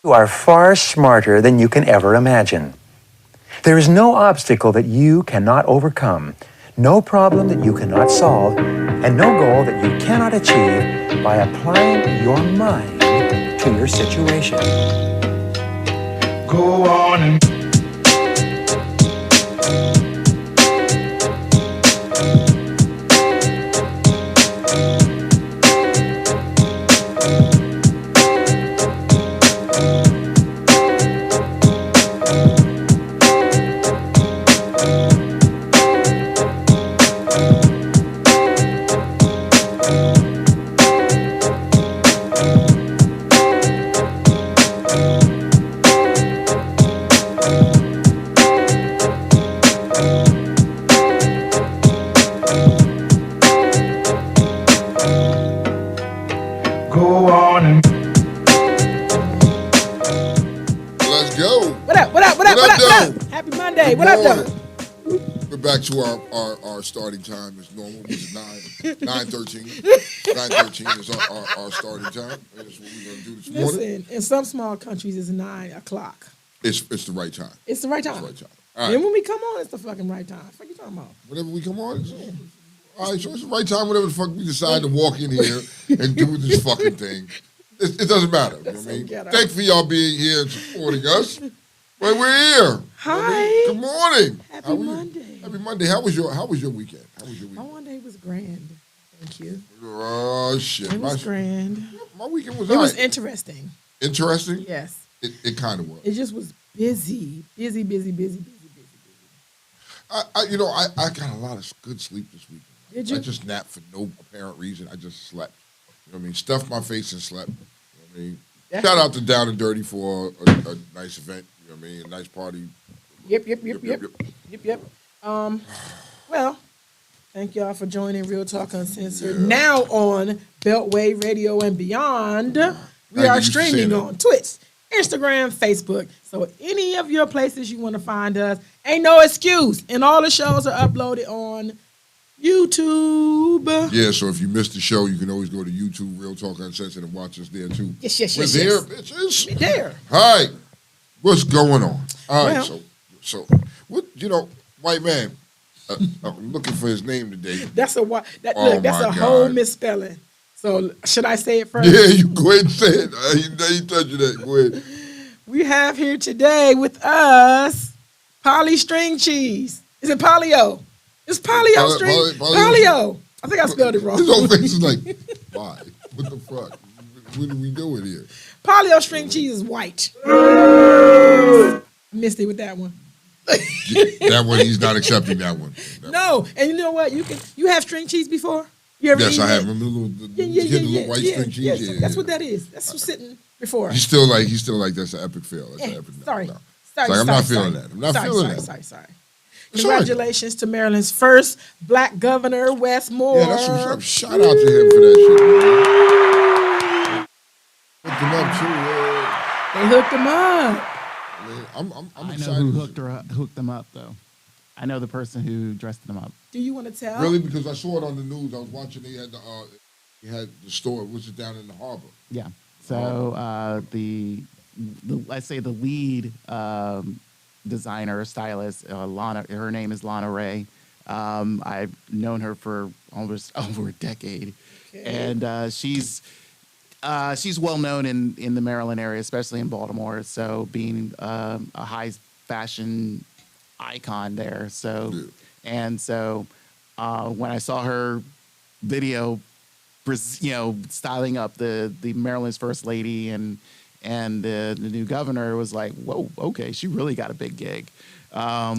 You are far smarter than you can ever imagine. There is no obstacle that you cannot overcome, no problem that you cannot solve, and no goal that you cannot achieve by applying your mind to your situation. Go on and go on and let's go. What up? What up? What up? What up? What up? Happy Monday. What up, though? We're back to our starting time as normal, which is 9:13. 9:13 is our starting time. That's what we're going to do this morning. Listen, in some small countries, it's 9 o'clock. It's the right time. It's the right time. It's the right time. All right. Then when we come on, it's the fucking right time. What are you talking about? Whenever we come on, all right, so it's the right time whenever the fuck we decide to walk in here and do this fucking thing. It doesn't matter. You know what I so mean? ghetto. Thanks for y'all being here and supporting us. But we're here. You know what I Hi. mean? Good morning. Happy How are you? Monday. Happy Monday. How was your weekend? My Monday was grand. Thank you. Oh shit. It was grand. My weekend was It was all right. interesting. Interesting? Yes. It kind of was. It just was busy. Busy. I got a lot of good sleep this weekend. Did you? I just napped for no apparent reason. I just slept. You know what I mean? Stuffed my face and slept. You know what I mean? Shout out to Down and Dirty for a nice event. You know what I mean? A nice party. Yep. Well, thank y'all for joining Real Talk Uncensored. Now on Beltway Radio and Beyond. We are streaming on Twitch, Instagram, Facebook. So any of your places you want to find us, ain't no excuse. And all the shows are uploaded on YouTube. Yeah, so if you missed the show, you can always go to YouTube, Real Talk Uncensored, and watch us there too. Yes. We're there, bitches. We're there. All right, what's going on? All right, Well. so what? White man. I'm looking for his name today. That's a my whole God. misspelling. So should I say it first? Yeah, you go ahead and say it. He touch you that. Go ahead. We have here today with us Polly String Cheese. Is it Polio? It's Polio String. Polio. I think I spelled it wrong. His whole face is like, why? What the fuck? What are we doing here? Polio String Cheese is white. Missed it with that one. That one, he's not accepting that one. No, and you know what? You have string cheese before? You ever Yes, eaten I have. it? Remember the little white string cheese? Yeah, that's what that is. That's what's sitting before. He's still like that's an epic fail. That's an epic. Sorry. No. It's like, I'm not feeling that. I'm not feeling that. Sorry. It's all right. Congratulations to Maryland's first black governor, Wes Moore. Yeah, that's what's up. Shout out to him for that shit. Hooked him up too. Yeah. They hooked him up. I'm I know excited. who hooked them up, though. I know the person who dressed them up. Do you want to tell? Really, because I saw it on the news. I was watching. They had the store. Was it down in the harbor? Yeah. So the let's say the lead designer, stylist, Lana. Her name is Lana Ray. I've known her for almost over a decade, and she's well known in the Maryland area, especially in Baltimore. So being a high fashion icon there. So when I saw her video, styling up the Maryland's first lady and the new governor, it was like, whoa, okay, she really got a big gig. I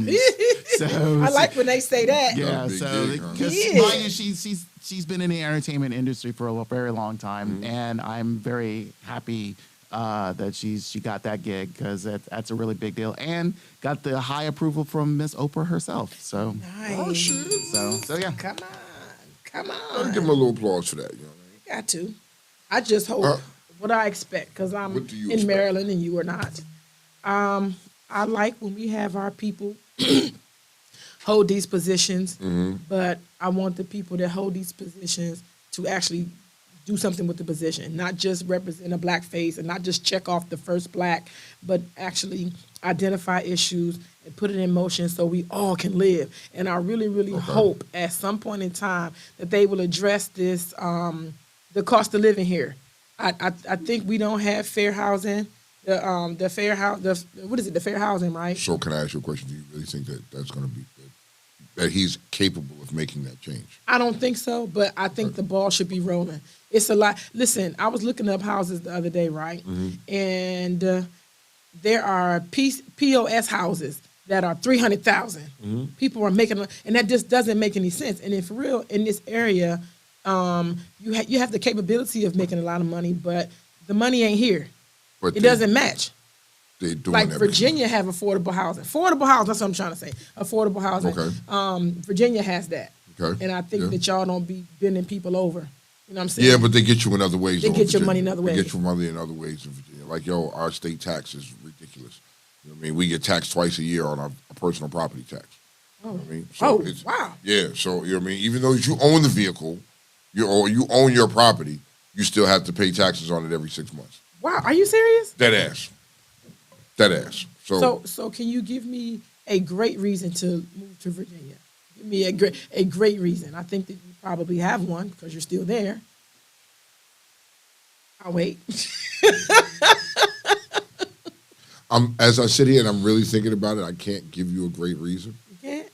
like when they say that. Yeah, so because mind you, she's been in the entertainment industry for a very long time, and I'm very happy that she got that gig because that's a really big deal, and got the high approval from Miss Oprah herself. So Nice. Oh shit! so yeah. Come I'll on. give him a little applause for that. You know what Got to. I just hope what I expect because I'm What do you in expect? Maryland and you are not. I like when we have our people hold these positions, but I want the people that hold these positions to actually do something with the position, not just represent a black face and not just check off the first black, but actually identify issues and put it in motion so we all can live. And I really, really hope at some point in time that they will address this, the cost of living here. I think we don't have fair housing. The fair house, what is it? The fair housing, right? So can I ask you a question? Do you really think that that's going to be that he's capable of making that change? I don't think so, but I think the ball should be rolling. It's a lot. Listen, I was looking up houses the other day, right? And there are POS houses that are 300,000. People are making, and that just doesn't make any sense. And then for real, in this area, you have the capability of making a lot of money, but the money ain't here. But It doesn't match. They're doing Like everything. Virginia have affordable housing. Affordable housing, that's what I'm trying to say. Affordable housing. Okay. Virginia has that. Okay. And I think Yeah. that y'all don't be bending people over. You know what I'm saying? Yeah, but they get you in other ways. They though, get your Virginia. money in other They ways. get your money in other ways in Virginia. Like, our state tax is ridiculous. You know what I mean? We get taxed twice a year on our personal property tax. You know what I mean? Oh, it's- wow. Yeah, so, you know what I mean? Even though you own the vehicle, you own your property, you still have to pay taxes on it every 6 months. Wow, are you serious? Dead ass. So can you give me a great reason to move to Virginia? Give me a great reason. I think that you probably have one because you're still there. I'll wait. As I sit here and I'm really thinking about it, I can't give you a great reason. You can't?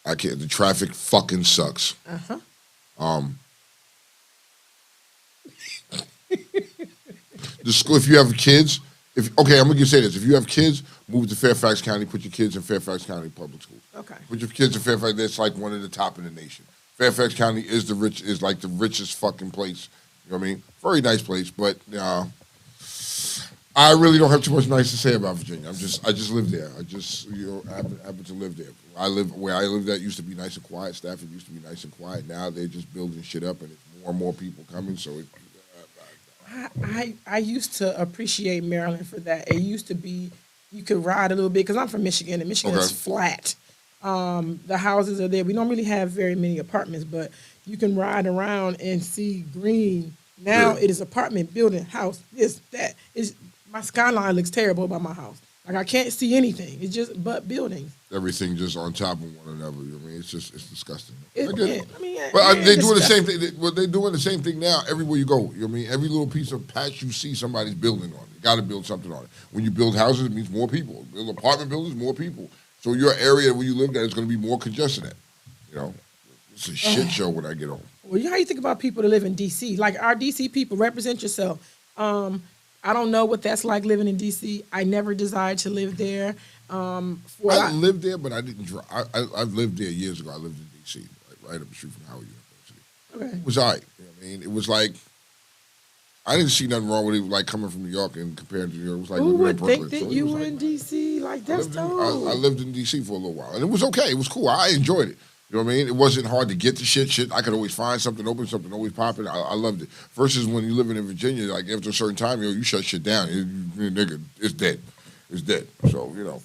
I can't. The traffic fucking sucks. Uh-huh. The school. If you have kids, okay, I'm gonna say this. If you have kids, move to Fairfax County. Put your kids in Fairfax County public schools. Okay. Put your kids in Fairfax. That's like one of the top in the nation. Fairfax County is like the richest fucking place. You know what I mean? Very nice place, but I really don't have too much nice to say about Virginia. I just live there. I just happen to live there. Where I lived at used to be nice and quiet. Stafford used to be nice and quiet. Now they're just building shit up, and it's more and more people coming. So I used to appreciate Maryland for that. It used to be you could ride a little bit because I'm from Michigan, and Michigan is flat. The houses are there. We don't really have very many apartments, but you can ride around and see green. Now it is apartment building, house, this, that. My skyline looks terrible by my house. Like I can't see anything. It's just but buildings. everything just on top of one another. You know what I mean, it's disgusting. They're doing the same thing. Well, they're doing the same thing now everywhere you go. You know what I mean? Every little piece of patch you see, somebody's building on it. You got to build something on it. When you build houses, it means more people. Build apartment buildings, more people. So your area where you live at is going to be more congested. You know, it's a shit show when I get home. Well, how you think about people that live in D.C.? Like our D.C. people, represent yourself. I don't know what that's like living in D.C. I never desired to live there. I lived there, but I didn't drive. I lived there years ago. I lived in D.C., right up the street from Howard University. Okay. It was all right. You know what I mean? It was like, I didn't see nothing wrong with it, like coming from New York and compared to New York. It was like Who living in would Brooklyn. think that So you was were like, in D.C.? Like, that's dope. I lived in D.C. for a little while, and it was okay. It was cool. I enjoyed it. You know what I mean? It wasn't hard to get to shit. I could always find something open, something always popping. I loved it. Versus when you're living in Virginia, like after a certain time, you shut shit down. Nigga, it's dead. It's dead. So, you know.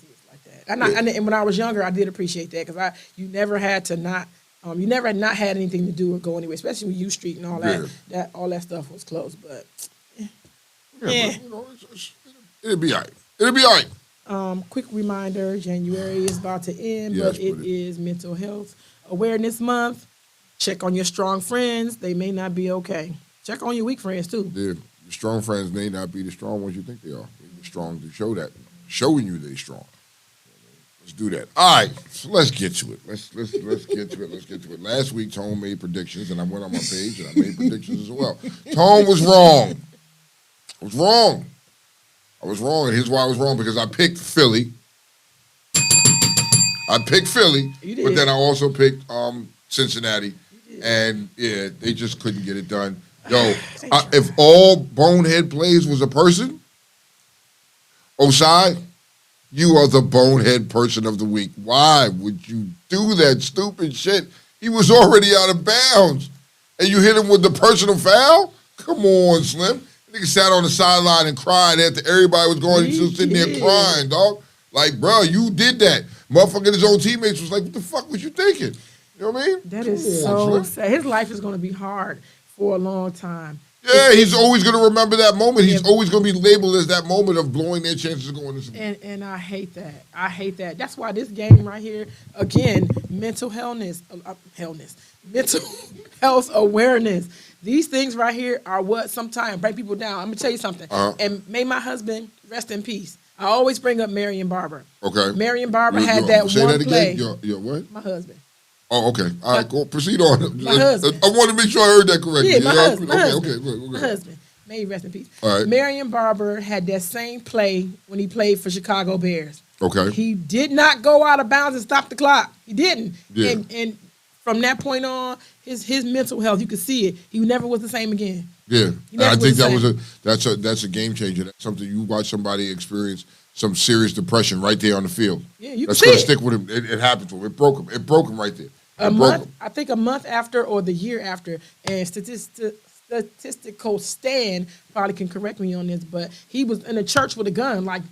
And when I was younger, I did appreciate that because you never had not had anything to do or go anywhere, especially with U Street and all that. Yeah. All that stuff was closed, but But, you know, it'll be all right. It'll be all right. quick reminder: January is about to end, Yes, but it is Mental Health Awareness Month. Check on your strong friends; they may not be okay. Check on your weak friends too. Yeah, your strong friends may not be the strong ones you think they are. They're strong to show that, showing you they're strong. Let's do that. All right, so let's get to it. Let's get to it. Let's get to it. Last week, Tone made predictions, and I went on my page and I made predictions as well. Tone was wrong. I was wrong. And here's why I was wrong, because I picked Philly. You did. But then I also picked Cincinnati. And, yeah, they just couldn't get it done. Yo, if all bonehead plays was a person, Osai, you are the bonehead person of the week. Why would you do that stupid shit? He was already out of bounds. And you hit him with the personal foul? Come on, Slim. Nigga sat on the sideline and cried after everybody was going. He was sitting there crying, dog. Like, bro, you did that. Motherfucking his own teammates was like, what the fuck was you thinking? You know what I mean? That is so sad. His life is going to be hard for a long time. Yeah, he's always going to remember that moment. He's always going to be labeled as that moment of blowing their chances of going to Super Bowl. And I hate that. That's why this game right here, again, mental health awareness. These things right here are what sometimes break people down. I'm going to tell you something. And may my husband rest in peace. I always bring up Marion Barber. Okay. Marion Barber had that say one that play. Again? Your what? My husband. Oh, okay. All right, go proceed on. My husband. I want to make sure I heard that correctly. Yeah, my husband. Okay. My husband. May he rest in peace. All right. Marion Barber had that same play when he played for Chicago Bears. Okay. He did not go out of bounds and stop the clock. He didn't. Yeah. And from that point on, his mental health, you could see it. He never was the same again. Yeah. He never I think was that's a game changer. That's something you watch somebody experience some serious depression right there on the field. Yeah, you can That's see gonna it. stick with him. It happened to him. It broke him. It broke him right there. I think a month after or the year after, and statistical Stan probably can correct me on this, but he was in a church with a gun, like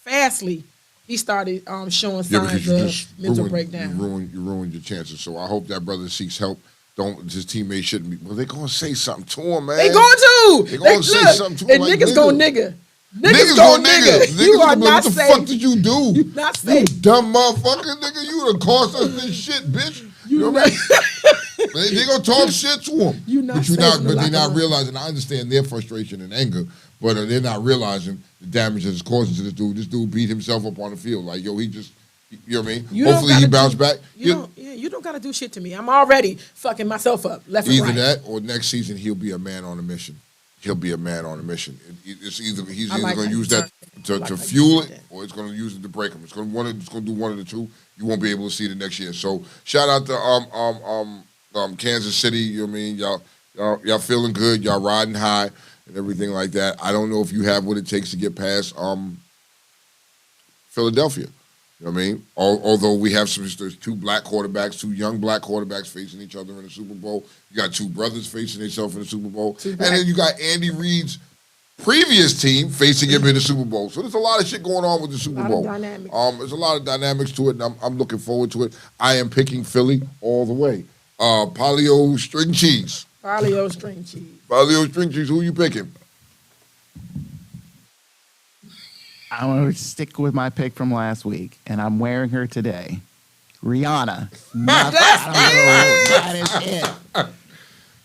fastly. He started showing signs of mental breakdown. You ruined your chances. So I hope that brother seeks help. His teammates shouldn't be. Well, they're gonna say something to him, man. They going to. They gonna say something to him. And like, niggas go nigga. Niggas go nigga. You are Niggas not what the safe. fuck did you do? You not You safe. dumb motherfucker, nigga. You done cost us this shit, bitch. You know what I mean? They gonna talk shit to him. But they're not realizing. I understand their frustration and anger, but they're not realizing the damage that it's causing to this dude. This dude beat himself up on the field. Like, yo, he just, you know what I mean? Hopefully he bounced back. You don't gotta do shit to me. I'm already fucking myself up left and right. Either that or next season he'll be a man on a mission. He'll be a man on a mission. It's either he's either going to use that to fuel it, or it's going to use it to break him. It's going to do one of the two. You won't be able to see it next year. So shout out to Kansas City. You know what I mean? Y'all feeling good. Y'all riding high and everything like that. I don't know if you have what it takes to get past Philadelphia. You know what I mean? Although we have there's two young black quarterbacks facing each other in the Super Bowl. You got two brothers facing themselves in the Super Bowl. And then you got Andy Reid's previous team facing him in the Super Bowl. So there's a lot of shit going on with the Super Bowl. There's a lot of dynamics to it, and I'm looking forward to it. I am picking Philly all the way. Palio string cheese. Palio string cheese. Palio string cheese. Who you picking? I'm going to stick with my pick from last week, and I'm wearing her today. Rihanna. That is it.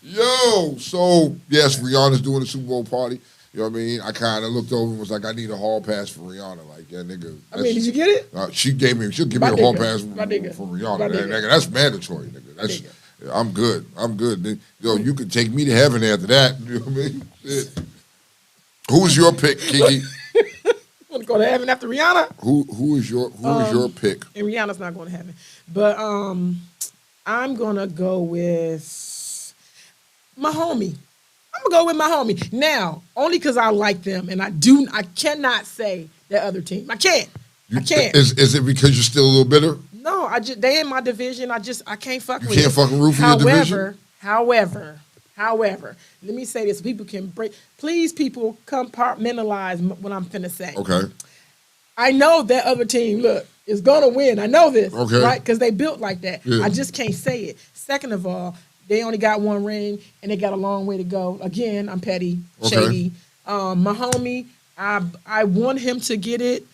Yo, so, yes, Rihanna's doing a Super Bowl party. You know what I mean? I kind of looked over and was like, I need a hall pass for Rihanna. Like, yeah, nigga. Did you get it? She'll give me a hall pass for Rihanna. Nigga, that's mandatory, nigga. I'm good. Yo, you could take me to heaven after that. You know what I mean? Shit. Who's your pick, Kiki? Want to go to heaven after Rihanna? Who is your pick? And Rihanna's not going to heaven, but I'm gonna go with my homie. I'm gonna go with my homie now, only because I like them, and I cannot say that other team. I can't. Is it because you're still a little bitter? No, they in my division. I can't fuck with. You can't fucking root for your division. However, let me say this: people can break. Please, people, compartmentalize what I'm finna say. Okay. I know that other team, is gonna win. I know this, okay, right? Because they built like that. Yeah. I just can't say it. Second of all, they only got one ring, and they got a long way to go. Again, I'm petty, shady. My homie, I want him to get it.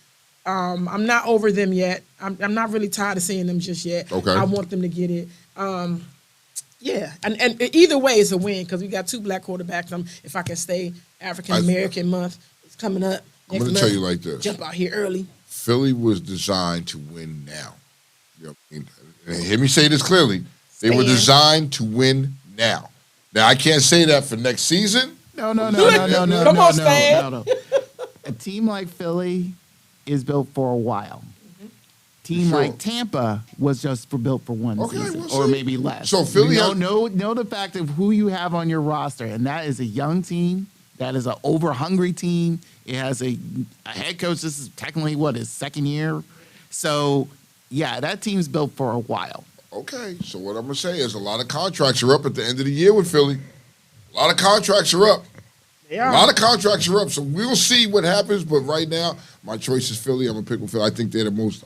I'm not over them yet. I'm not really tired of seeing them just yet. Okay. I want them to get it. Yeah, and either way it's a win because we got two black quarterbacks. If I can stay African American month, it's coming up. I'm going to tell you like this. Jump out here early. Philly was designed to win now. You know, and hear me say this clearly. They were designed to win now. Now, I can't say that for next season. No. Come on, Stan. A team like Philly is built for a while. Team like Tampa was just built for one season, or maybe less. So Philly, know the fact of who you have on your roster, and that is a young team. That is an over-hungry team. It has a head coach. This is technically his second year. So yeah, that team's built for a while. Okay, so what I'm gonna say is a lot of contracts are up at the end of the year with Philly. A lot of contracts are up. They are. A lot of contracts are up, so we'll see what happens. But right now, my choice is Philly. I'm gonna pick with Philly. I think they're the most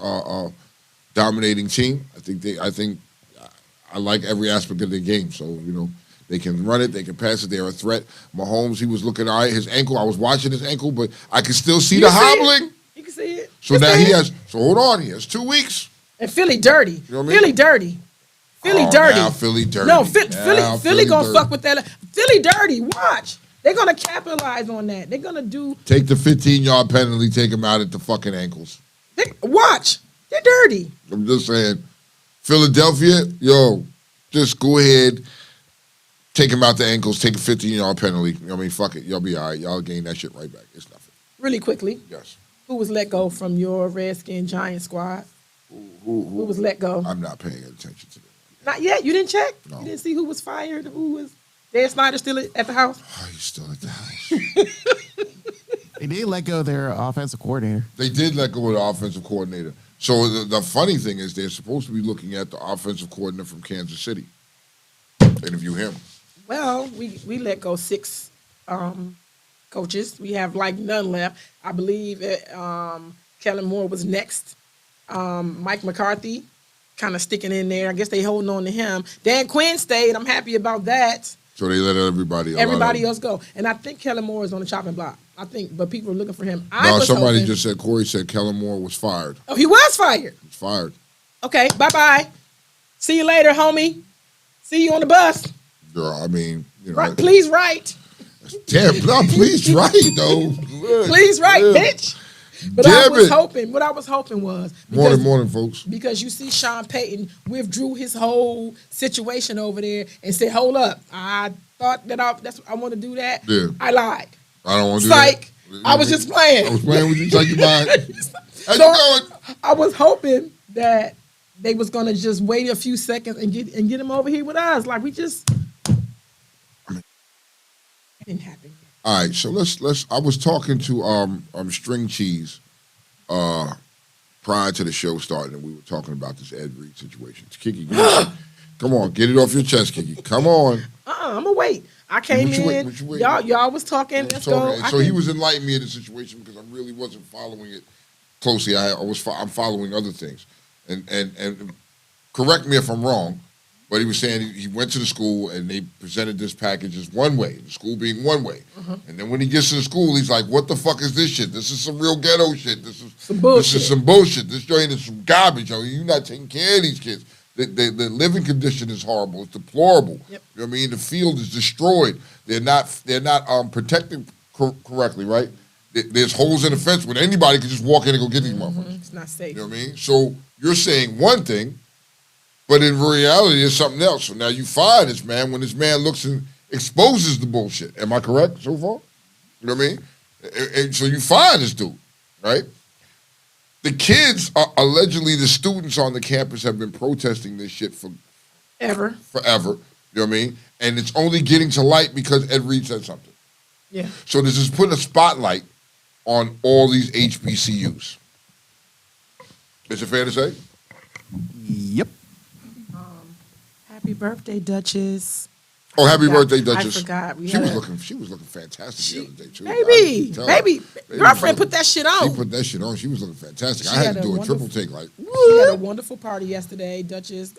dominating team. I think I like every aspect of their game. So they can run it, they can pass it. They're a threat. Mahomes, he was looking all right. His ankle, I was watching his ankle, but I could still see the hobbling. You can see it. So now he has. So hold on, he has 2 weeks. And Philly dirty. You know what I mean? Philly dirty. Now Philly dirty. No, Philly gonna fuck with that. Philly dirty. Watch. They're gonna capitalize on that. They're gonna take the 15-yard penalty, take him out at the fucking ankles. Watch. They're dirty. I'm just saying, Philadelphia, just go ahead, take him out the ankles, take a 15-yard penalty. Fuck it. Y'all be all right. Y'all gain that shit right back. It's nothing. Really quickly. Yes. Who was let go from your Redskin Giant squad? Who was let go? I'm not paying attention to that. Not yet? You didn't check? No. You didn't see who was fired? Who was... Dan Snyder still at the house? Oh, he's still at the house. They did let go of their offensive coordinator. They did let go of the offensive coordinator. So the funny thing is they're supposed to be looking at the offensive coordinator from Kansas City. Interview him. Well, we let go 6 coaches. We have none left. I believe Kellen Moore was next. Mike McCarthy kind of sticking in there. I guess they holding on to him. Dan Quinn stayed. I'm happy about that. So they let everybody else go. And I think Kellen Moore is on the chopping block. But people are looking for him. Somebody just said, Corey said Kellen Moore was fired. Oh, he was fired? He's fired. Okay, bye-bye. See you later, homie. See you on the bus. Girl, I mean, Right, please write. Damn, no, please write though. Please write, bitch. But Damn what I was hoping was morning, folks. because you see Sean Payton withdrew his whole situation over there and said, "Hold up, I thought that I want to do that. Yeah. I lied. I don't want to do Psych. that. I was just playing. I was playing with you. Psych your mind. How you So going? I was hoping that they was gonna just wait a few seconds and get him over here with us. Like we just it didn't happen. All right, so let's. I was talking to String Cheese prior to the show starting, and we were talking about this Ed Reed situation. Kiki, come on, get it off your chest, Kiki. Come on. I'm gonna wait. I came in. Y'all was talking. Let's go. So he was enlightening me of the situation because I really wasn't following it closely. I'm following other things, and correct me if I'm wrong, but he was saying he went to the school and they presented this package as one way, the school being one way, and then when he gets to the school, he's like, "What the fuck is this shit? This is some real ghetto shit. This is some bullshit. This joint is some garbage. I mean, you're not taking care of these kids." The living condition is horrible. It's deplorable. Yep. You know what I mean? The field is destroyed. They're not protected correctly, right? There's holes in the fence when anybody can just walk in and go get these motherfuckers. It's not safe. You know what I mean? So you're saying one thing, but in reality, it's something else. So now you fire this man when this man looks and exposes the bullshit. Am I correct so far? You know what I mean? And so you fire this dude, right? The kids, allegedly the students on the campus have been protesting this shit forever. You know what I mean? And it's only getting to light because Ed Reed said something. Yeah. So this is putting a spotlight on all these HBCUs. Is it fair to say? Yep. Happy birthday, Duchess. Oh, happy birthday, Duchess. I forgot. she was looking fantastic the other day, too. Baby, girlfriend put that shit on. She put that shit on. She was looking fantastic. I had to do a triple take. Like, she had a wonderful party yesterday, Duchess.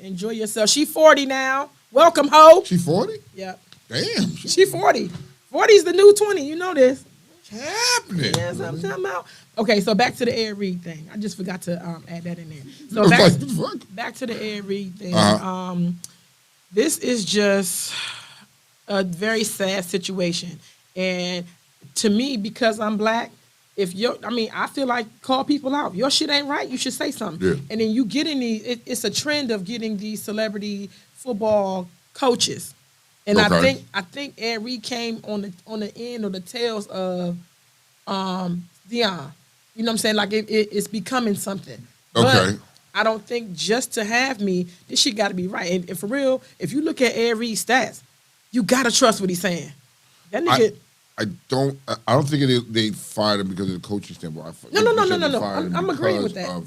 Enjoy yourself. She 40 now. Welcome, ho. She 40? Yep. Damn. She 40. 40's the new 20. You know this. What's happening? Yes, I'm talking about. Okay, so back to the Ed Reed thing. I just forgot to add that in there. So back to the Ed Reed thing. This is just a very sad situation. And to me, because I'm black, I feel like call people out. Your shit ain't right, you should say something. Yeah. And then you get in it's a trend of getting these celebrity football coaches. And okay. I think Ed Reed came on the end or the tails of Deion. You know what I'm saying? Like it's becoming something. Okay. But I don't think just to have me, this shit got to be right. And for real, if you look at Ed Reed's stats, you got to trust what he's saying. That nigga. I don't think they fired him because of the coaching standpoint. No. I'm agreeing with that.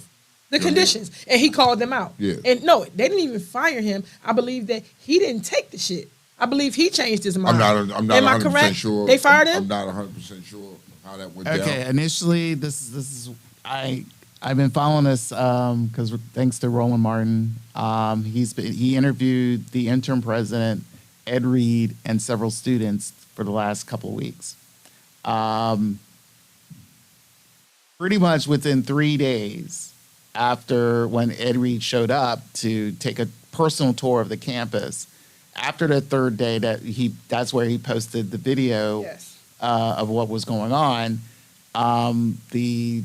The conditions. And he called them out. Yeah. And no, they didn't even fire him. I believe that he didn't take the shit. I believe he changed his mind. I'm not Am I 100% correct? sure. They fired him? I'm not 100% sure how that went down. Okay, initially, this is I've been following this because thanks to Roland Martin, he interviewed the interim president, Ed Reed, and several students for the last couple of weeks. Pretty much within 3 days after when Ed Reed showed up to take a personal tour of the campus, after the third day that's where he posted the video of what was going on. The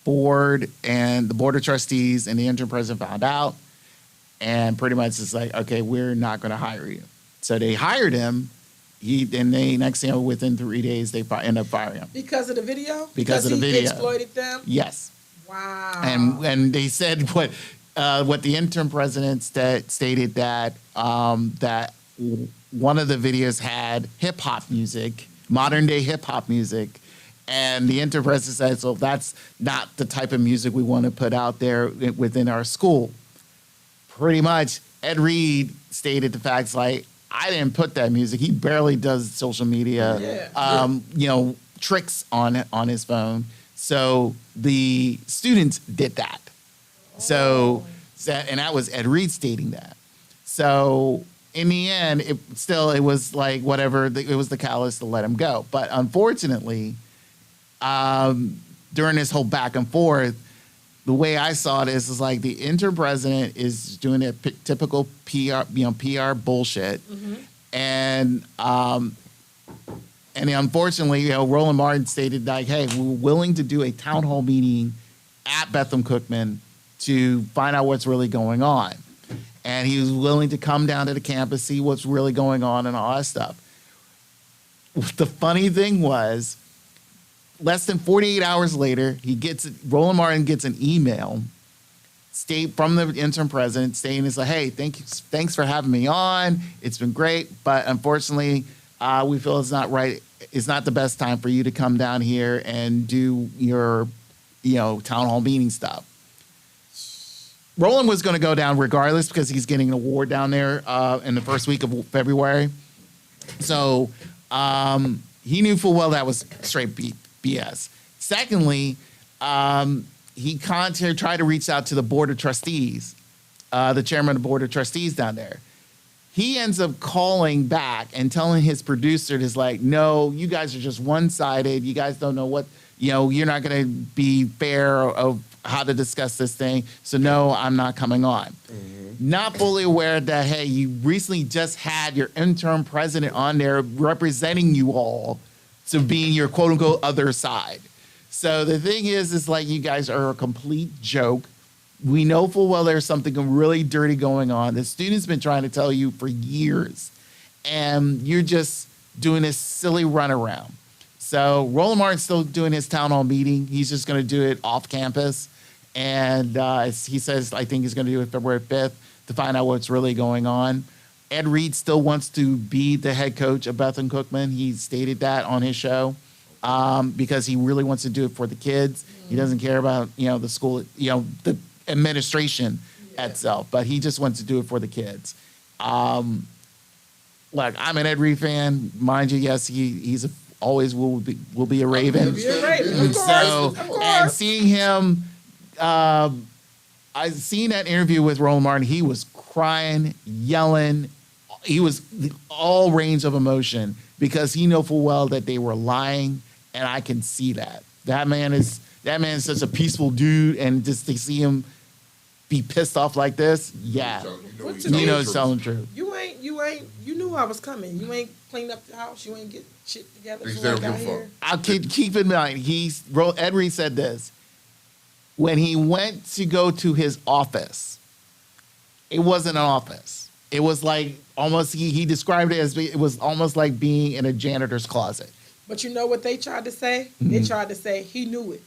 board and the board of trustees and the interim president found out, and pretty much it's like, okay, we're not going to hire you. So they hired him. Next thing you know, within 3 days, they end up firing him because of the video. Because of the video, he exploited them. Yes. Wow. And they said what the interim president stated that that one of the videos had hip hop music, modern day hip hop music. And the interim president said, so that's not the type of music we want to put out there within our school. Pretty much, Ed Reed stated the facts like, I didn't put that music. He barely does social media, tricks on his phone. So the students did that. So that was Ed Reed stating that. So in the end, it was like whatever. It was the callous to let him go. But unfortunately, during this whole back and forth, the way I saw this is like the interim president is doing a typical PR bullshit, and unfortunately, Roland Martin stated like, "Hey, we're willing to do a town hall meeting at Bethlehem Cookman to find out what's really going on," and he was willing to come down to the campus, see what's really going on, and all that stuff. The funny thing was, less than 48 hours later, Roland Martin gets an email from the interim president saying, "It's like, hey, thanks for having me on. It's been great, but unfortunately, we feel it's not right. It's not the best time for you to come down here and do your, town hall meeting stuff." Roland was going to go down regardless because he's getting an award down there in the first week of February. So he knew full well that was straight BS. Secondly, he tried to reach out to the board of trustees, the chairman of the board of trustees down there. He ends up calling back and telling his producer, is like, "No, you guys are just one-sided. You guys don't know what, you're not going to be fair of how to discuss this thing. So no, I'm not coming on." Not fully aware that, hey, you recently just had your interim president on there representing you all to being your quote unquote other side. So the thing is like, you guys are a complete joke. We know full well there's something really dirty going on. The student's been trying to tell you for years, and you're just doing this silly runaround. So Roland Martin's still doing his town hall meeting. He's just going to do it off campus. And he says, I think he's going to do it February 5th to find out what's really going on. Ed Reed still wants to be the head coach of Bethlehem Cookman. He stated that on his show because he really wants to do it for the kids. He doesn't care about, the school, the administration itself, but he just wants to do it for the kids. Look, I'm an Ed Reed fan. Mind you, yes, he's always will be a Raven. Be a Raven, of course. And seeing him, I seen that interview with Roland Martin. He was crying, yelling. He was all range of emotion because he knew full well that they were lying, and I can see that. That man is such a peaceful dude, and just to see him be pissed off like this, yeah, he's telling the truth. You knew I was coming. You ain't cleaned up the house. You ain't get shit together. I'll keep in mind. Ed Reed said this. When he went to go to his office, it wasn't an office. It was like almost, he described it as, it was almost like being in a janitor's closet. But you know what they tried to say? They tried to say he knew it.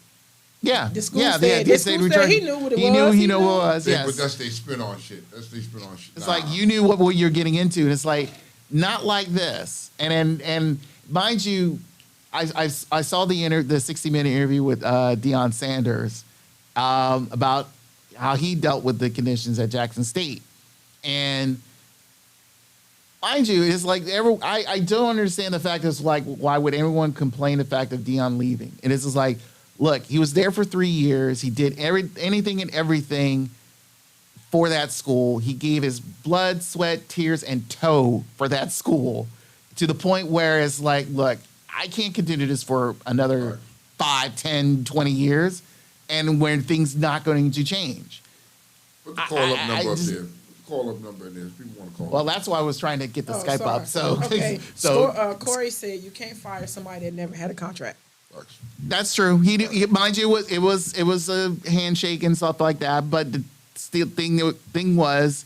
Yeah. The school said he knew what it was. He knew what it was, yes. But that's their spin on shit. It's like, you knew what you're getting into. And it's like, not like this. And mind you, I saw the 60-minute interview with Deion Sanders about how he dealt with the conditions at Jackson State. And mind you, it's like, I don't understand the fact it's like, why would everyone complain the fact of Deion leaving? And it's just like, look, he was there for 3 years. He did anything and everything for that school. He gave his blood, sweat, tears, and toe for that school to the point where it's like, look, I can't continue this for another 5, 10, 20 years, and when things not going to change. Put the call-up number up there. Call-up number in there. People want to call. Well, that's why I was trying to get the Skype up. So, okay. so Corey said you can't fire somebody that never had a contract. That's true. He mind you, it was a handshake and stuff like that. But the thing was,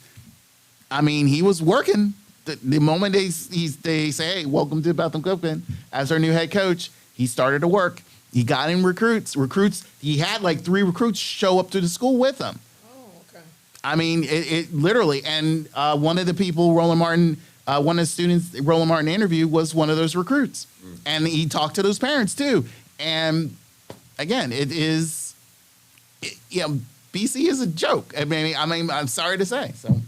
I mean, he was working. The moment they say, "Hey, welcome to Bethlehem Cookman as our new head coach," he started to work. He got in recruits. He had like 3 recruits show up to the school with him. Oh, okay. I mean, it literally. And one of the people, Roland Martin, one of the students Roland Martin interviewed was one of those recruits. And he talked to those parents too. And again, BC is a joke. I mean, I'm sorry to say. So,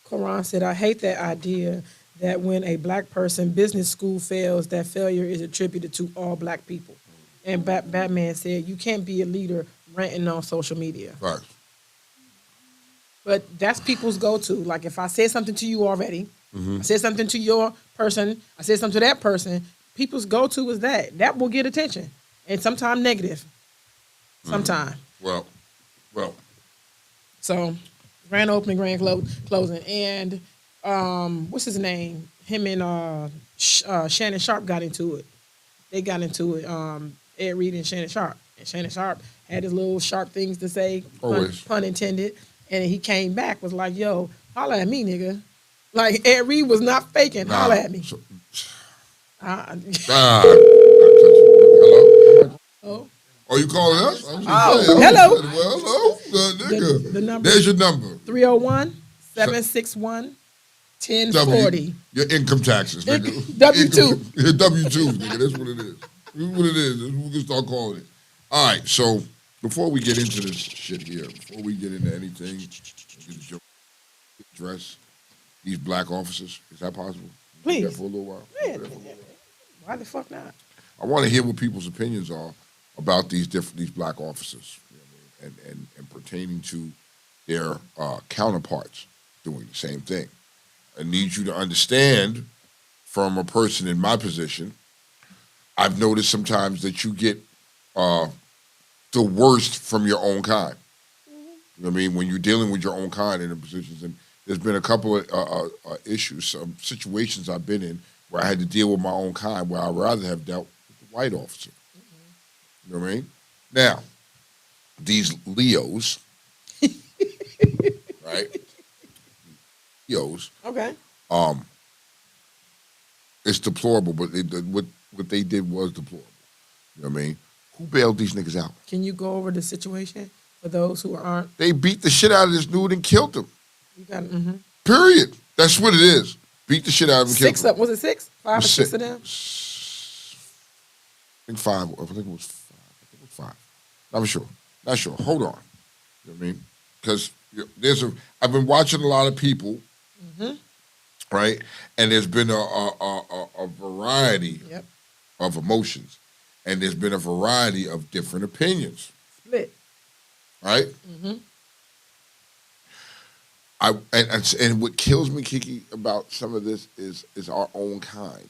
Koran said, I hate that idea that when a black person business school fails, that failure is attributed to all black people. And Batman said, you can't be a leader ranting on social media. Right. But that's people's go-to. Like if I said something to you already, I said something to your person, I said something to that person, people's go-to is that. That will get attention. And sometimes negative. Sometime. Well, Well, So, grand opening, closing, and what's his name? Him and Shannon Sharp got into it. They got into it. Ed Reed and Shannon Sharp. And Shannon Sharp had his little sharp things to say, Always. pun intended. And he came back, was like, yo, holla at me, nigga. Like, Ed Reed was not faking, holla at me. So, Uh, hello? oh, Oh, you calling us? I was Oh, saying, hello. Well, hello, nigga. the number There's your number. 301 761 1040. Your income taxes, nigga. W-2. Your W-2s, nigga. That's what it is. That's what it is. That's what we can start calling it. All right, so before we get into this shit here, before we get into anything, address these black officers. Is that possible? Please. For a little while. Yeah, why the fuck not? I want to hear what people's opinions are about these black officers, you know what I mean? and pertaining to their counterparts doing the same thing. I need you to understand, from a person in my position, I've noticed sometimes that you get the worst from your own kind. You know what I mean? When you're dealing with your own kind in the positions, and there's been a couple of issues, some situations I've been in where I had to deal with my own kind, where I'd rather have dealt with the white officer. You know what I mean? Now, these Leos, right? Leos. Okay. It's deplorable, but what they did was deplorable. You know what I mean? Who bailed these niggas out? Can you go over the situation for those who aren't? They beat the shit out of this dude and killed him. You got Period. That's what it is. Beat the shit out of him and killed him. six up. Was it six? Five or six of them? I think five. I think it was five. Not sure. Not sure. Hold on. You know what I mean? Because I've been watching a lot of people, right? And there's been a variety of emotions, and there's been a variety of different opinions. Split. Right? And what kills me, Kiki, about some of this is our own kind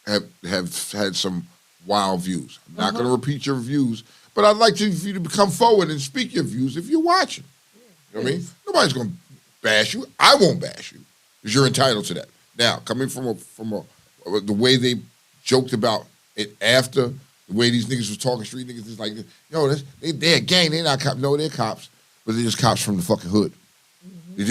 have had some wild views. I'm not going to repeat your views, but I'd like for you to come forward and speak your views if you're watching. You know what I mean? Nobody's going to bash you. I won't bash you because you're entitled to that. Now, coming from the way they joked about it after, the way these niggas was talking, street niggas is like, yo, they're a gang. They're not cops. No, they're cops, but they're just cops from the fucking hood. They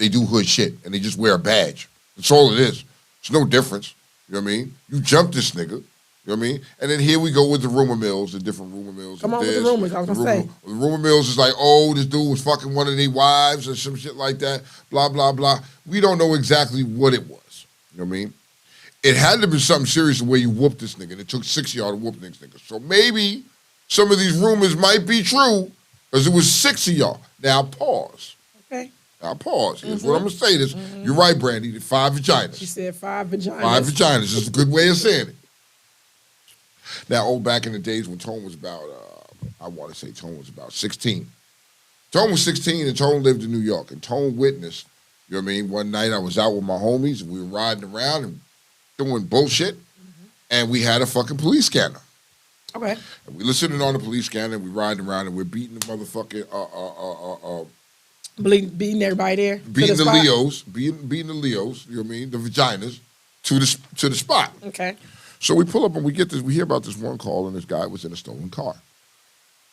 do hood shit, and they just wear a badge. That's all it is. It's no difference. You know what I mean? You jump this nigga. You know what I mean? And then here we go with the rumor mills, the different rumor mills. Come on with the rumors, I was going to say. The rumor mills is like, oh, this dude was fucking one of their wives or some shit like that, blah, blah, blah. We don't know exactly what it was. You know what I mean? It had to be something serious the way you whooped this nigga. And it took 6 of y'all to whoop this nigga. So maybe some of these rumors might be true because it was 6 of y'all. Now pause. Okay. Now pause. Here's what I'm going to say this. You're right, Brandy. 5 vaginas. She said 5 vaginas. 5 vaginas. It's a good way of saying it. Now, back in the days when Tone was about, I want to say Tone was about 16. Tone was 16 and Tone lived in New York. And Tone witnessed, you know what I mean? One night I was out with my homies and we were riding around and doing bullshit. And we had a fucking police scanner. Okay. And we listening on the police scanner and we riding around and we're beating the motherfucking, beating everybody there. Beating the Leos, beating the Leos, you know what I mean? The vaginas to the spot. Okay. So we pull up and we hear about this one call and this guy was in a stolen car.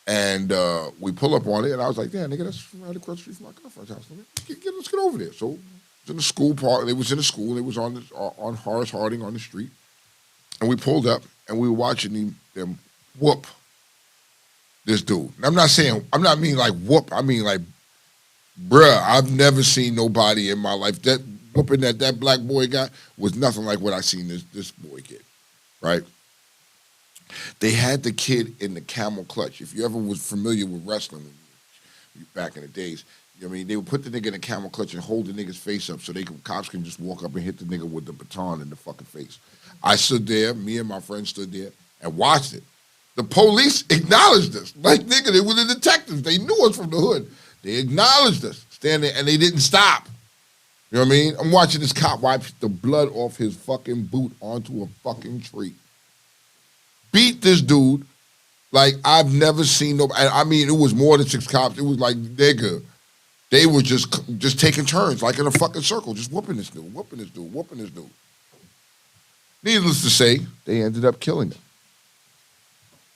And we pull up on it and I was like, damn, nigga, that's right across the street from my girlfriend's house. Let's get over there. So it was in the school park. They was in the school. It was on Horace Harding on the street. And we pulled up and we were watching them whoop this dude. And I'm not mean like whoop. I mean like, bruh, I've never seen nobody in my life. That whooping that black boy got was nothing like what I seen this boy get. Right? They had the kid in the camel clutch. If you ever was familiar with wrestling back in the days, you know what I mean? They would put the nigga in the camel clutch and hold the nigga's face up so cops can just walk up and hit the nigga with the baton in the fucking face. I stood there, me and my friend stood there and watched it. The police acknowledged us. Like, nigga, they were the detectives. They knew us from the hood. They acknowledged us, stand there, and they didn't stop. You know what I mean? I'm watching this cop wipe the blood off his fucking boot onto a fucking tree. Beat this dude Like, I've never seen no. I mean, it was more than 6 cops. It was like, nigga, they were just taking turns, like in a fucking circle, just whooping this dude, whooping this dude, whooping this dude. Needless to say, they ended up killing him.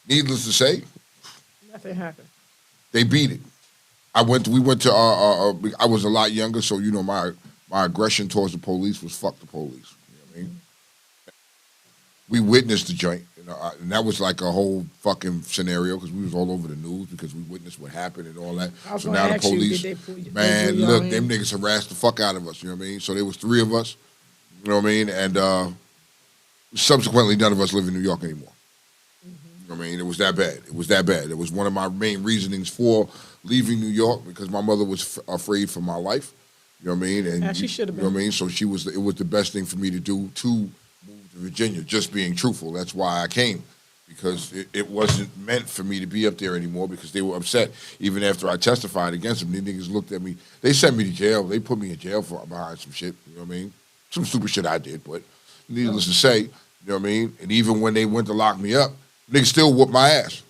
Needless to say, Nothing happened. they beat it. We went to I was a lot younger, so you know my aggression towards the police was fuck the police. You know what I mean? We witnessed the joint, and that was like a whole fucking scenario because we was all over the news because we witnessed what happened and all that. I was So gonna now the ask you, police, did they pull you? man, y'all look, in? them niggas harassed the fuck out of us. You know what I mean? So there was 3 of us. You know what I mean? And subsequently, none of us live in New York anymore. You know what I mean? It was that bad. It was that bad. It was one of my main reasonings for leaving New York because my mother was afraid for my life. You know what I mean? And Yeah, she should have You know been. what I mean? So it was the best thing for me to do to move to Virginia. Just being truthful. That's why I came because it wasn't meant for me to be up there anymore because they were upset. Even after I testified against them, these niggas looked at me. They sent me to jail. They put me in jail for behind some shit. You know what I mean? Some stupid shit I did, but needless to say, you know what I mean? And even when they went to lock me up, niggas still whooped my ass.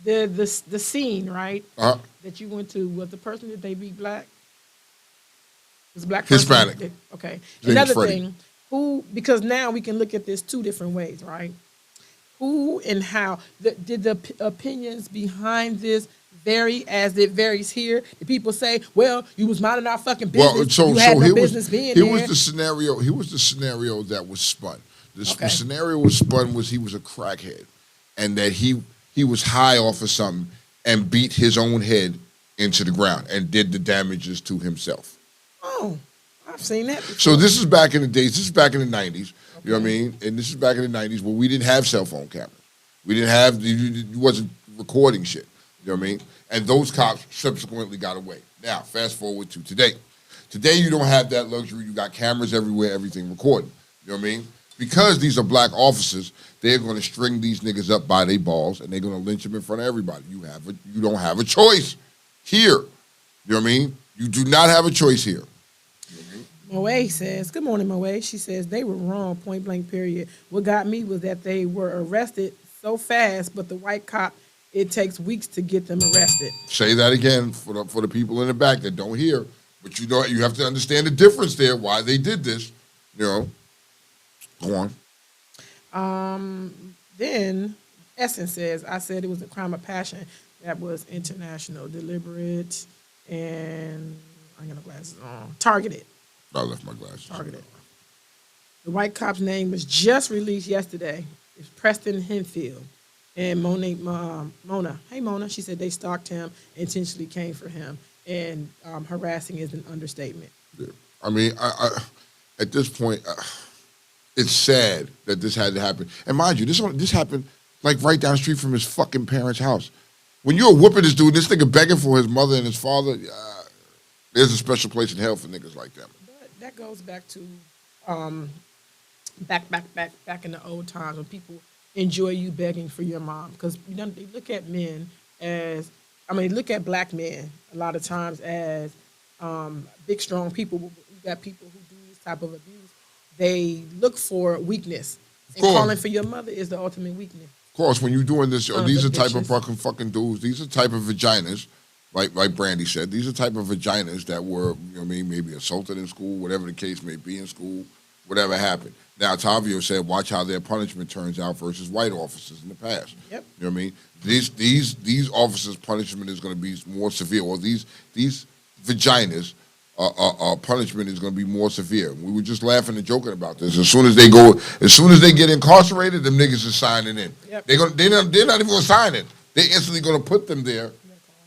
The scene, right? Uh-huh. That you went to, was the person, did they be black? Was a black person? Hispanic. Okay. His name is Another Freddie. thing, who, because now we can look at this 2 different ways, right? Who and how, did the opinions behind this vary as it varies here? Did people say, well, you was minding our fucking business, Well, so you had no here business being here there? was the scenario. Here was the scenario that was spun. The Okay. scenario was spun was he was a crackhead, and that he was high off of something and beat his own head into the ground and did the damages to himself. Oh, I've seen that before. So this is back in the days. This is back in the 90s. You know what I mean? And this is back in the 90s where we didn't have cell phone cameras. We didn't have, you wasn't recording shit. You know what I mean? And those cops subsequently got away. Now, fast forward to today. Today, you don't have that luxury. You got cameras everywhere, everything recording. You know what I mean? Because these are black officers, they're going to string these niggas up by their balls and they're going to lynch them in front of everybody. You don't have a choice here. You know what I mean? You do not have a choice here. Moe says, good morning, Moe. She says, they were wrong, point blank, period. What got me was that they were arrested so fast, but the white cop, it takes weeks to get them arrested. Say that again for the people in the back that don't hear. But you have to understand the difference there, why they did this. You know. Go on. Then Essence says, I said it was a crime of passion that was international, deliberate, and I got no glasses on. Targeted. I left my glasses. Targeted. The white cop's name was just released yesterday. It's Preston Henfield. And Mona, hey Mona, she said they stalked him, intentionally came for him, and harassing is an understatement. Yeah. I mean, I at this point, it's sad that this had to happen. And mind you, this happened like right down the street from his fucking parents' house. When you're whooping this dude, this nigga begging for his mother and his father, there's a special place in hell for niggas like that. But that goes back to back in the old times when people enjoy you begging for your mom, because they look at men as, look at black men a lot of times as big strong people. You got people who do this type of abuse. They look for weakness, and calling for your mother is the ultimate weakness. Of course, when you're doing this, these are the type of bitches. fucking dudes. These are type of vaginas, like Brandy said. These are type of vaginas that were, you know what I mean, maybe assaulted in school, whatever the case may be in school, whatever happened. Now, Tavio said, watch how their punishment turns out versus white officers in the past. Yep. You know what I mean? These officers' punishment is going to be more severe, or these vaginas' punishment is going to be more severe. We were just laughing and joking about this. As soon as they get incarcerated, them niggas are signing in. Yep. They're not even going to sign in. They're instantly going to put them there.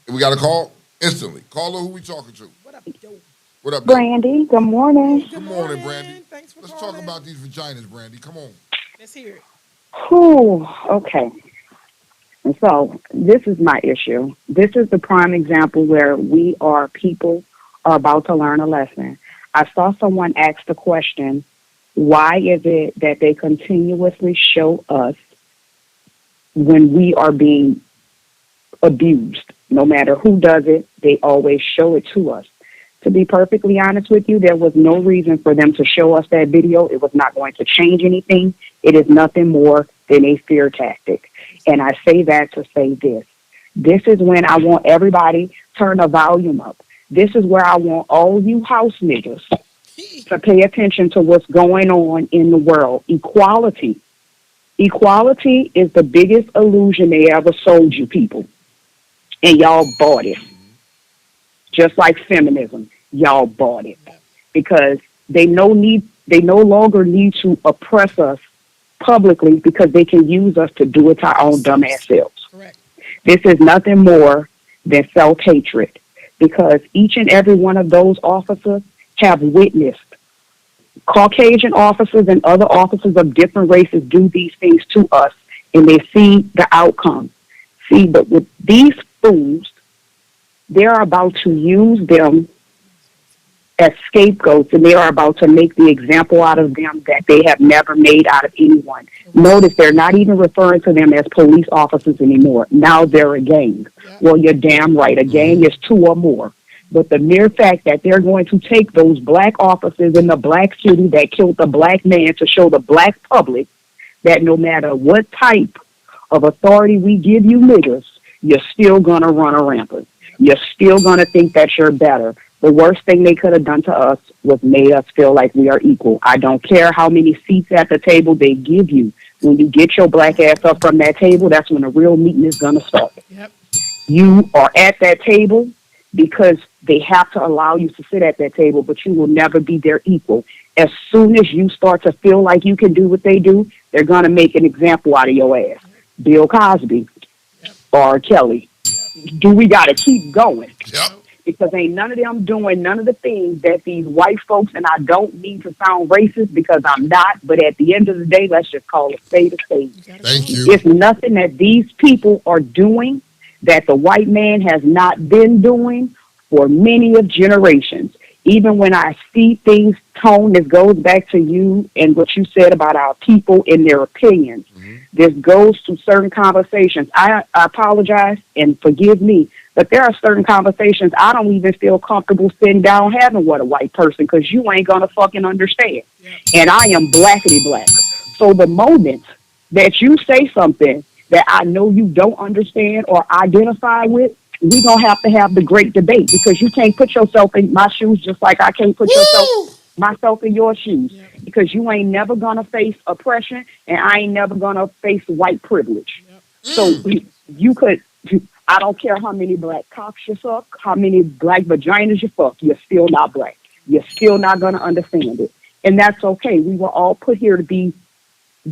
We got a call instantly. Caller, who we talking to? What up, yo? What up, Bill? Brandy, good morning. Good morning, Brandy. Thanks for Let's calling. talk about these vaginas, Brandy. Come on. Let's hear it. Whew, okay. And so this is my issue. This is the prime example where people are about to learn a lesson. I saw someone ask the question, why is it that they continuously show us when we are being abused? No matter who does it, they always show it to us. To be perfectly honest with you, there was no reason for them to show us that video. It was not going to change anything. It is nothing more than a fear tactic. And I say that to say this. This is when I want everybody turn the volume up. This is where I want all you house niggas to pay attention to what's going on in the world. Equality. Equality is the biggest illusion they ever sold you people. And y'all bought it. Just like feminism. Y'all bought it. Because they no longer need to oppress us publicly because they can use us to do it to our own dumbass selves. Correct. This is nothing more than self-hatred because each and every one of those officers have witnessed Caucasian officers and other officers of different races do these things to us, and they see the outcome. See, but with these fools, they're about to use them as scapegoats, and they are about to make the example out of them that they have never made out of anyone. Notice they're not even referring to them as police officers anymore. Now they're a gang. Well, you're damn right. A gang is two or more. But the mere fact that they're going to take those black officers in the black city that killed the black man to show the black public that no matter what type of authority we give you niggas, you're still going to run a rampant. You're still going to think that you're better. The worst thing they could have done to us was made us feel like we are equal. I don't care how many seats at the table they give you. When you get your black ass up from that table, that's when the real meeting is going to start. Yep. You are at that table because they have to allow you to sit at that table, but you will never be their equal. As soon as you start to feel like you can do what they do, they're going to make an example out of your ass. Bill Cosby or Kelly. Do we got to keep going? Yep. Because ain't none of them doing none of the things that these white folks, and I don't mean to sound racist because I'm not, but at the end of the day, let's just call a spade a spade. Thank you. It's nothing that these people are doing that the white man has not been doing for many of generations. Even when I see things, Tone, this goes back to you and what you said about our people and their opinions. This goes to certain conversations. I apologize and forgive me, but there are certain conversations I don't even feel comfortable sitting down having with a white person because you ain't going to fucking understand. And I am blackity black. So the moment that you say something that I know you don't understand or identify with, we're going to have the great debate because you can't put yourself in my shoes just like I can't put myself in your shoes because you ain't never going to face oppression and I ain't never going to face white privilege. So you could, I don't care how many black cocks you suck, how many black vaginas you fuck, you're still not black. You're still not going to understand it. And that's okay. We were all put here to be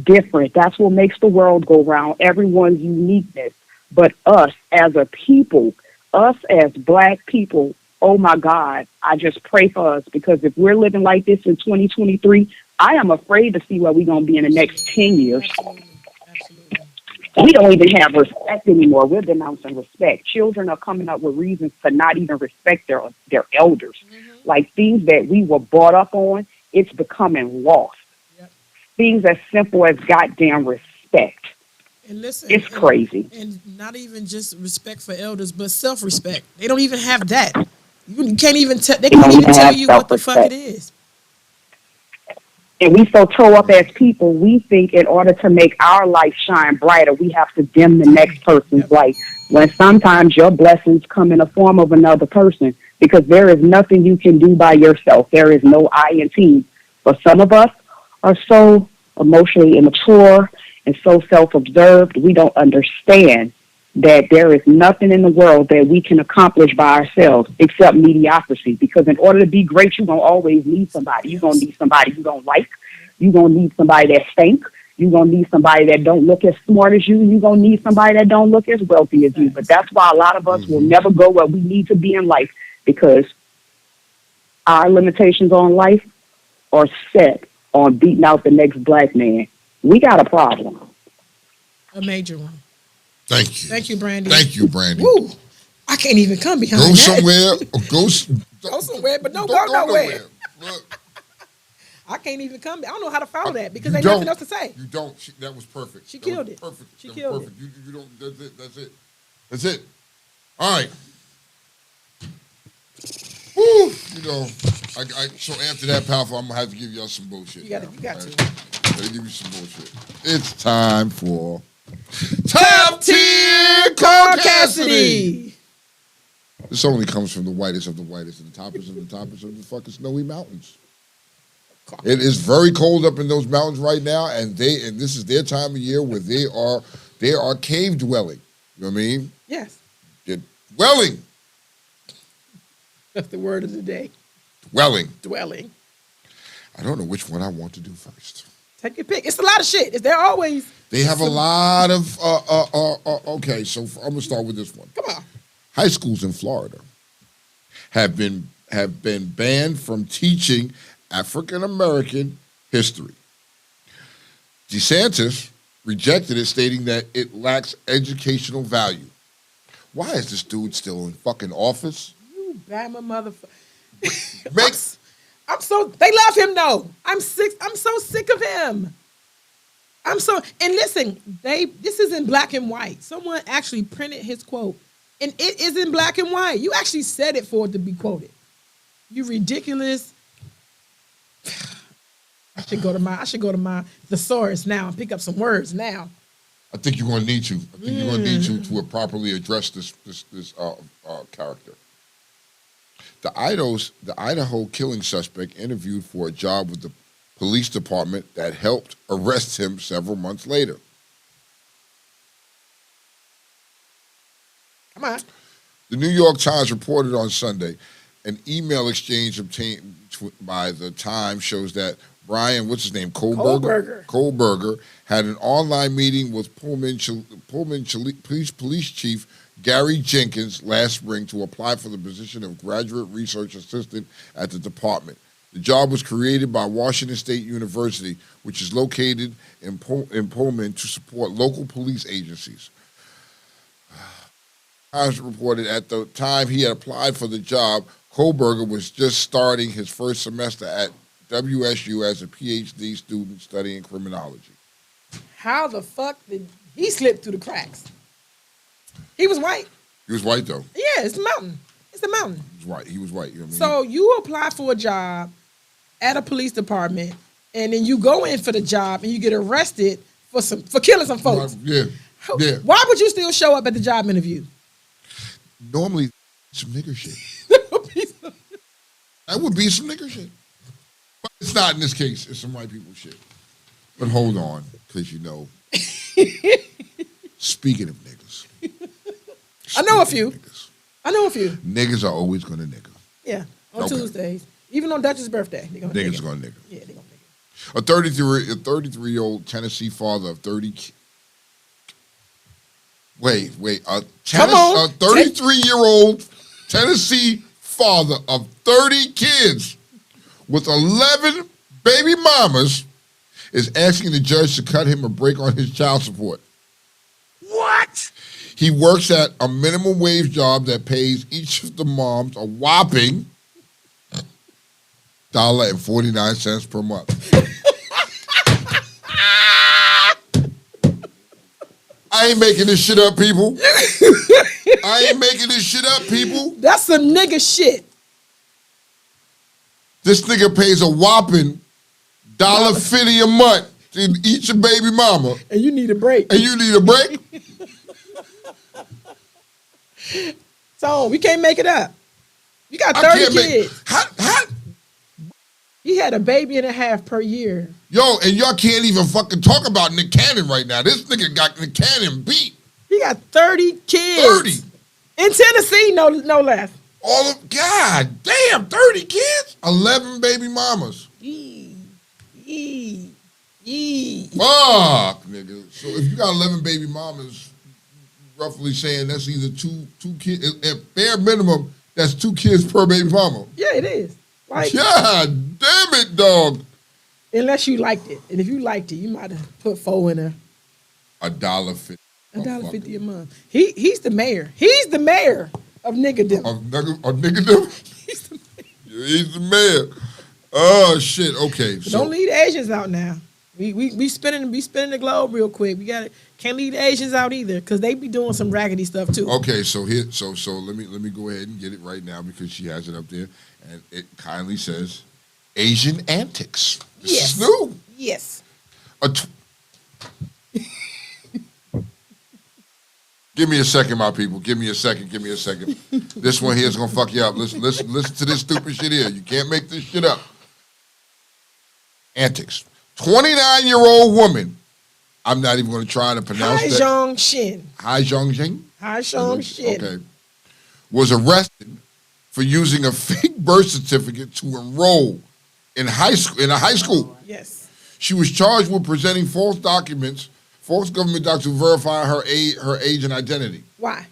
different. That's what makes the world go round, everyone's uniqueness. But us as a people, us as black people, oh my God, I just pray for us because if we're living like this in 2023, I am afraid to see where we're going to be in the next 10 years. Absolutely. We don't even have respect anymore. We're denouncing respect. Children are coming up with reasons to not even respect their elders. Like things that we were brought up on, it's becoming lost. Things as simple as goddamn respect. And listen, it's crazy. And not even just respect for elders, but self-respect. They don't even have that. You can't even they can't even tell you what the fuck it is. And we so toe up as people, we think in order to make our life shine brighter, we have to dim the next person's light. When sometimes your blessings come in the form of another person, because there is nothing you can do by yourself. There is no I in team. But some of us are so emotionally immature and so self-observed, we don't understand that there is nothing in the world that we can accomplish by ourselves except mediocrity. Because in order to be great, you're going to always need somebody. You're going to need somebody you don't like. You're going to need somebody that stink. You're going to need somebody that don't look as smart as you. You're going to need somebody that don't look as wealthy as you. But that's why a lot of us will never go where we need to be in life because our limitations on life are set on beating out the next black man. We got a problem. A major one. Thank you. Thank you, Brandy. Thank you, Brandy. Woo! I can't even come behind go that. Somewhere. Go somewhere, but don't go nowhere. Look, I can't even come. I don't know how to follow that because there's nothing else to say. You don't. That was perfect. She killed it. Perfect. She killed it. You don't. That's it. That's it. That's it. All right. Woo. You know, so after that, powerful, I'm gonna have to give y'all some bullshit. You got to. Gotta give you some bullshit. It's time for Top tier Carl Caucasity. Cassidy. This only comes from the whitest of the whitest and the toppest of the toppest of the fucking snowy mountains. It is very cold up in those mountains right now, and this is their time of year where they are cave dwelling. You know what I mean? Yes, They're dwelling. that's the word of the day. Dwelling. Dwelling. I don't know which one I want to do first. Take your pick. It's a lot of shit. They're always. They have a lot of okay, so I'm gonna start with this one. Come on. High schools in Florida have been banned from teaching African American history. DeSantis rejected it, stating that it lacks educational value. Why is this dude still in fucking office? You Bama motherfucker. Makes I'm so. They love him though. I'm sick. I'm so sick of him. And listen, this is in black and white. Someone actually printed his quote, and it is in black and white. You actually said it for it to be quoted. You ridiculous. I should go to my thesaurus now and pick up some words now. I think you're gonna need to. I think you're gonna need to properly address this character. The Idaho killing suspect interviewed for a job with the police department that helped arrest him several months later. Come on. The New York Times reported on Sunday an email exchange obtained by the Times shows that Brian, what's his name, Kohlberger, had an online meeting with Pullman Police Chief Gary Jenkins last spring to apply for the position of graduate research assistant at the department. The job was created by Washington State University, which is located in Pullman to support local police agencies. Times reported at the time he had applied for the job, Kohlberger was just starting his first semester at WSU as a PhD student studying criminology. How the fuck did he slip through the cracks? He was white. He was white, though. Yeah, it's a mountain. It's a mountain. He was white. You know what I mean? So you apply for a job at a police department, and then you go in for the job, and you get arrested for killing some folks. Yeah. Why would you still show up at the job interview? Normally, some nigger shit. That would be some nigger shit. But it's not in this case. It's some white people shit. But hold on, because speaking of niggas. I know a few. Niggas are always going to nigger. Yeah, on Tuesdays. Even on Dutch's birthday. Niggas going to nigger. Yeah, they're going to nigger. A 33-year-old Tennessee father of 30... Wait. A 33-year-old Tennessee father of 30 kids with 11 baby mamas is asking the judge to cut him a break on his child support. What? He works at a minimum wage job that pays each of the moms a whopping $1.49 per month. I ain't making this shit up, people. That's some nigga shit. This nigga pays a whopping $1.50 a month to each baby mama. And you need a break. So we can't make it up. You got 30 kids. How? He had a baby and a half per year. Yo, and y'all can't even fucking talk about Nick Cannon right now. This nigga got Nick Cannon beat. He got 30 kids. 30. In Tennessee, no less. God damn, 30 kids? 11 baby mamas. Yee. Fuck, nigga. So if you got 11 baby mamas, roughly saying that's either two kids, at bare minimum, that's 2 kids per baby mama. Yeah, it is. Like, God damn it, dog. Unless you liked it. And if you liked it, you might have put 4 in there. $1.50. $1.50 a month. He's the mayor. He's the mayor of niggerdom. Of niggerdom? He's the mayor. Oh shit. Okay. So don't leave the Asians out now. We spinning the globe real quick. Can't leave the Asians out either, because they be doing some raggedy stuff too. Okay, so let me go ahead and get it right now, because she has it up there, and it kindly says Asian antics. This is new. Yes. Give me a second, my people. Give me a second. This one here is gonna fuck you up. Listen to this stupid shit here. You can't make this shit up. Antics. 29-year-old woman. I'm not even gonna try to pronounce that. Haijong Shin. Haijong Shin? Okay. Was arrested for using a fake birth certificate to enroll in a high school. Yes. She was charged with presenting false government documents to verify her age and identity. Why?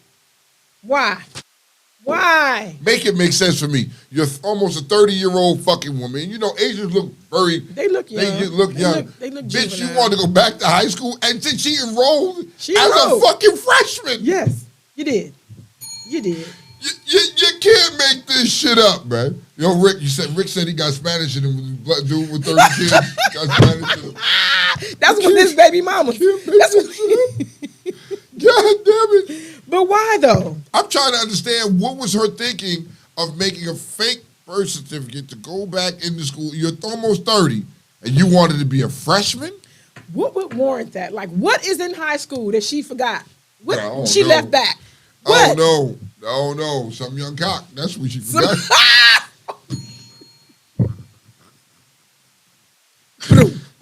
Make it make sense for me. You're almost a 30-year-old fucking woman. You know, Asians look very... They look young. They look young. They look Bitch, juvenile. you wanted to go back to high school and she enrolled as enrolled. a fucking freshman. Yes, you did. You can't make this shit up, man. Yo, Rick said he got Spanish in him. Black dude with 30 kids got Spanish in him. That's what this baby mama. That's what. God damn it. But why though? I'm trying to understand what was her thinking of making a fake birth certificate to go back into school. You're almost 30 and you wanted to be a freshman? What would warrant that? Like, what is in high school that she forgot? What she left back? What? Oh no, some young cock. That's what she forgot.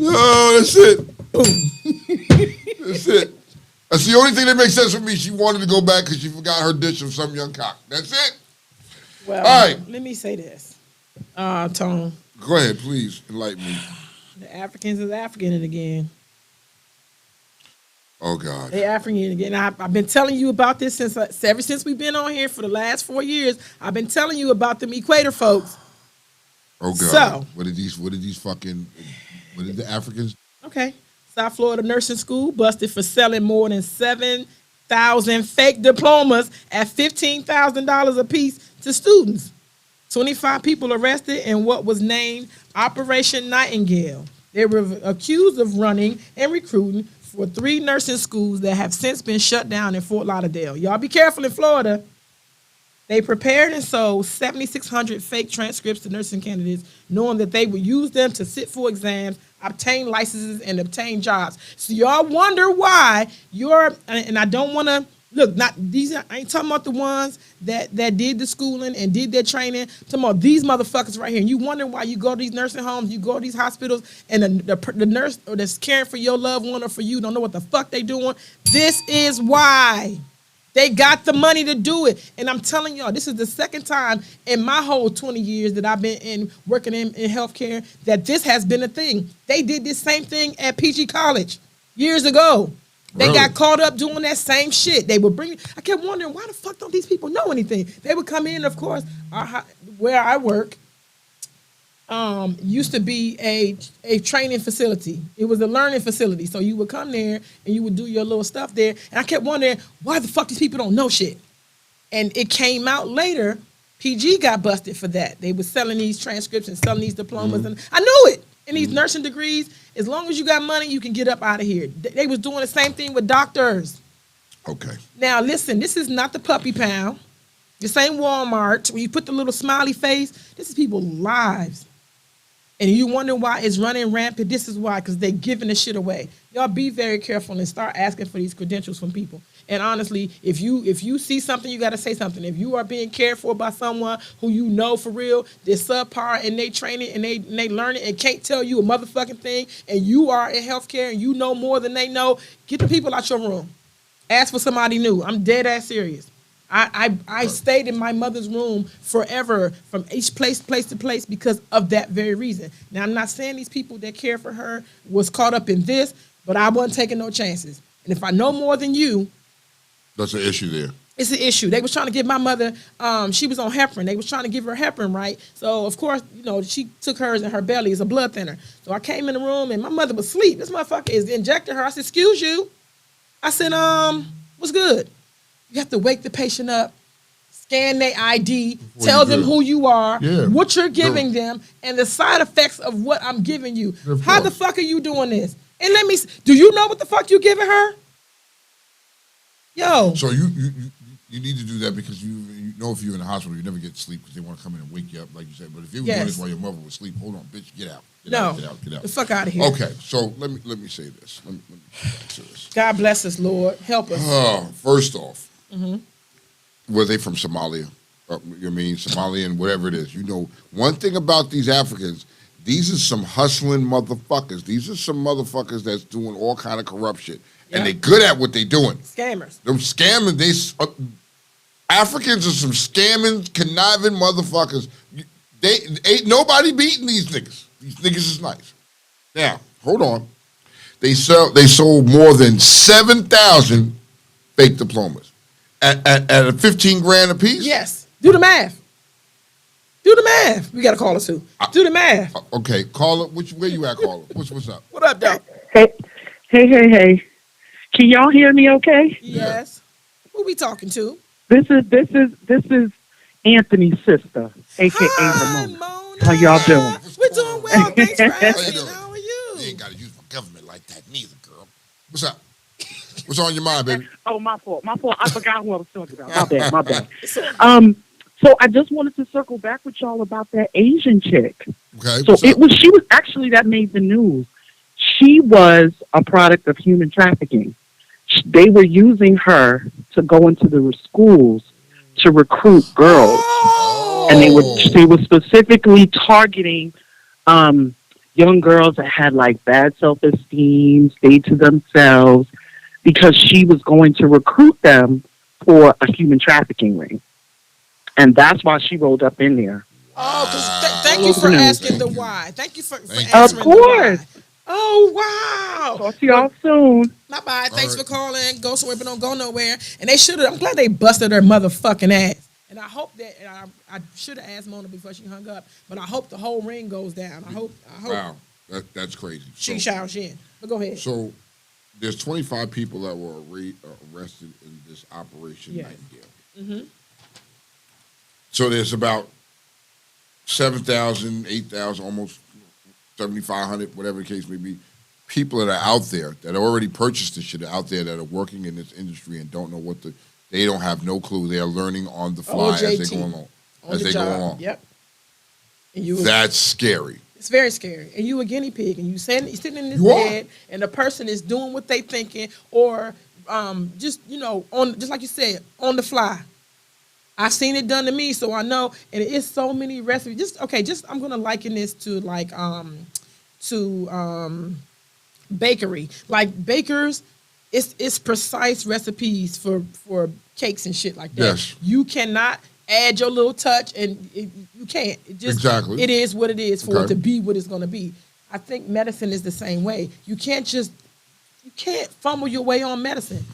Oh, that's it. That's it. That's the only thing that makes sense for me. She wanted to go back because she forgot her dish of some young cock. That's it. Well, all right. Let me say this, Tone. Go ahead, please enlighten me. The Africans is African again. Oh God. They African again. I've been telling you about this ever since we've been on here for the last 4 years. I've been telling you about them Equator folks. Oh God. So what did the Africans? Okay. South Florida Nursing School busted for selling more than 7,000 fake diplomas at $15,000 apiece to students. 25 people arrested in what was named Operation Nightingale. They were accused of running and recruiting for 3 nursing schools that have since been shut down in Fort Lauderdale. Y'all be careful in Florida. They prepared and sold 7,600 fake transcripts to nursing candidates, knowing that they would use them to sit for exams, obtain licenses, and obtain jobs. So y'all wonder why and I don't want to, look, I ain't talking about the ones that did the schooling and did their training. I'm talking about these motherfuckers right here. And you wonder why you go to these nursing homes, you go to these hospitals, and the nurse that's caring for your loved one or for you don't know what the fuck they doing. This is why. They got the money to do it. And I'm telling y'all, this is the second time in my whole 20 years that I've been working in healthcare that this has been a thing. They did this same thing at PG College years ago. They got caught up doing that same shit. They would I kept wondering, why the fuck don't these people know anything? They would come in, of course, where I work, used to be a training facility. It was a learning facility. So you would come there and you would do your little stuff there. And I kept wondering, why the fuck these people don't know shit? And it came out later, PG got busted for that. They were selling these transcripts and selling these diplomas. And I knew it. And these nursing degrees, as long as you got money, you can get up out of here. They was doing the same thing with doctors. Okay. Now, listen, this is not the puppy pound. This ain't Walmart where you put the little smiley face. This is people's lives. And you wonder why it's running rampant. This is why, because they're giving the shit away. Y'all be very careful and start asking for these credentials from people. And honestly, if you see something, you got to say something. If you are being cared for by someone who you know for real, they're subpar and they training and they learning and can't tell you a motherfucking thing, and you are in healthcare and you know more than they know, get the people out your room. Ask for somebody new. I'm dead ass serious. I stayed in my mother's room forever from each place to place because of that very reason. Now, I'm not saying these people that care for her was caught up in this, but I wasn't taking no chances. And if I know more than you... That's an issue there. It's an issue. They was trying to give my mother, she was on heparin. They was trying to give her heparin, right? So, of course, she took hers in her belly as a blood thinner. So I came in the room and my mother was asleep. This motherfucker is injecting her. I said, excuse you. I said, what's good? You have to wake the patient up, scan their ID, tell them who you are, what you're giving them, and the side effects of what I'm giving you. How the fuck are you doing this? And do you know what the fuck you giving her? Yo. So you need to do that because you know if you're in the hospital, you never get sleep because they want to come in and wake you up, like you said. But if you were Yes. doing this while your mother was asleep, hold on, bitch, get out. Get No. out, get out, get out. The fuck out of here. Okay, so let me say this. Let me get back to this. God bless us, Lord. Help us. First off, were they from Somalia? You mean Somalian, whatever it is. You know, one thing about these Africans, these are some hustling motherfuckers. These are some motherfuckers that's doing all kind of corruption. And they good at what they doing. Scammers. Them scamming, Africans are some scamming, conniving motherfuckers. They ain't nobody beating these niggas. These niggas is nice. Now, hold on. They sold more than 7,000 fake diplomas at 15 grand a piece. Yes. Do the math. Do the math. We got to call us too. Do the math. Okay, caller. Where you at, caller? What's up? What up, though? Hey. Can y'all hear me okay? Yes. Who we talking to? This is Anthony's sister, aka Ramona. Mona. How y'all doing? We're doing well. Thanks for How you asking. doing? How are You you? ain't got to use my government like that neither, girl. What's up? What's on your mind, baby? Oh, my fault. I forgot who I was talking about. My bad. So I just wanted to circle back with y'all about that Asian chick. Okay. So she was actually that made the news. She was a product of human trafficking. They were using her to go into the schools to recruit girls, and they were specifically targeting young girls that had like bad self-esteem, stayed to themselves, because she was going to recruit them for a human trafficking ring. And that's why she rolled up in there. Oh, thank you for asking the why. Thank you for Thank answering you. Of course. the why. Oh, wow. Talk to y'all soon. Bye-bye. Thanks right. for calling. Go somewhere, but don't go nowhere. And they should have. I'm glad they busted their motherfucking ass. And I hope that, and I should have asked Mona before she hung up, but I hope the whole ring goes down. I hope. Wow, that's crazy. She shouts in. But go ahead. So there's 25 people that were arrested in this Operation Yes. Nightingale. So there's about 7,000, 8,000, almost 7,500, whatever the case may be, people that are out there that already purchased this shit out there that are working in this industry and don't know they don't have no clue. They are learning on the fly as they go along. Yep. And That's scary. it's very scary. And you a guinea pig, and you're sitting in this You are. bed, and the person is doing what they thinking, or just like you said, on the fly. I've seen it done to me, so I know. And it's so many recipes. I'm gonna liken this to bakery. Like bakers, it's precise recipes for cakes and shit like that. Yes. You cannot add your little touch, and you can't. Exactly. It is what it is for Okay. it to be what it's gonna be. I think medicine is the same way. You can't fumble your way on medicine.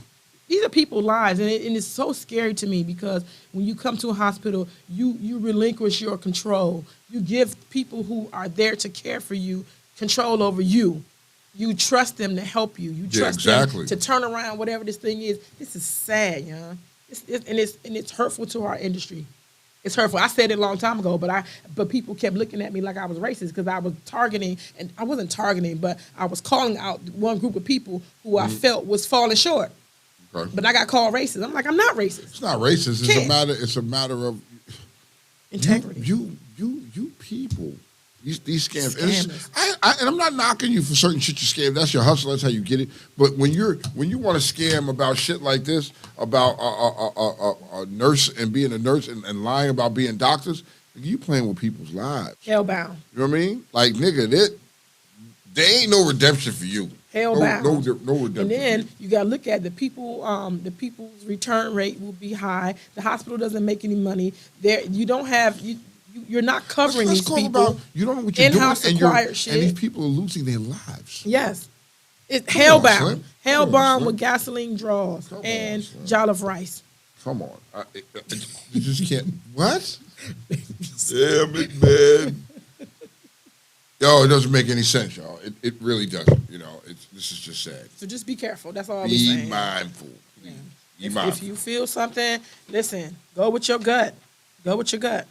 These are people's lives, and it's so scary to me because when you come to a hospital, you relinquish your control. You give people who are there to care for you control over you. You trust them to help you. You trust them to turn around whatever this thing is. This is sad, young. It's hurtful to our industry. It's hurtful. I said it a long time ago, but people kept looking at me like I was racist because I was targeting, and I wasn't targeting, but I was calling out one group of people who I felt was falling short. Okay. But I got called racist. I'm like, I'm not racist. It's not racist. It's a matter of Integrity. You people. These scams. Scammers. And I'm not knocking you for certain shit you scam. That's your hustle. That's how you get it. But when you want to scam about shit like this, about a nurse and being a nurse and lying about being doctors, you playing with people's lives. Hellbound. You know what I mean? Like, nigga, there ain't no redemption for you. Hellbound. No redemption. And then you got to look at the people. The people's return rate will be high. The hospital doesn't make any money. You're not covering Let's these talk people. about you don't know what you're In-house doing, acquired shit. and these people are losing their lives. Yes. It's Come on, hellbound. Slim. Hellbound Come on, with Slim. gasoline draws Come on, and Slim. jollof rice. Come on, you just can't. What? Damn it, man. Yo, it doesn't make any sense, y'all. It really doesn't. You know, this is just sad. So just be careful. That's all we're Be saying. mindful. Please. Be If mindful. you feel something, listen. Go with your gut. Go with your gut.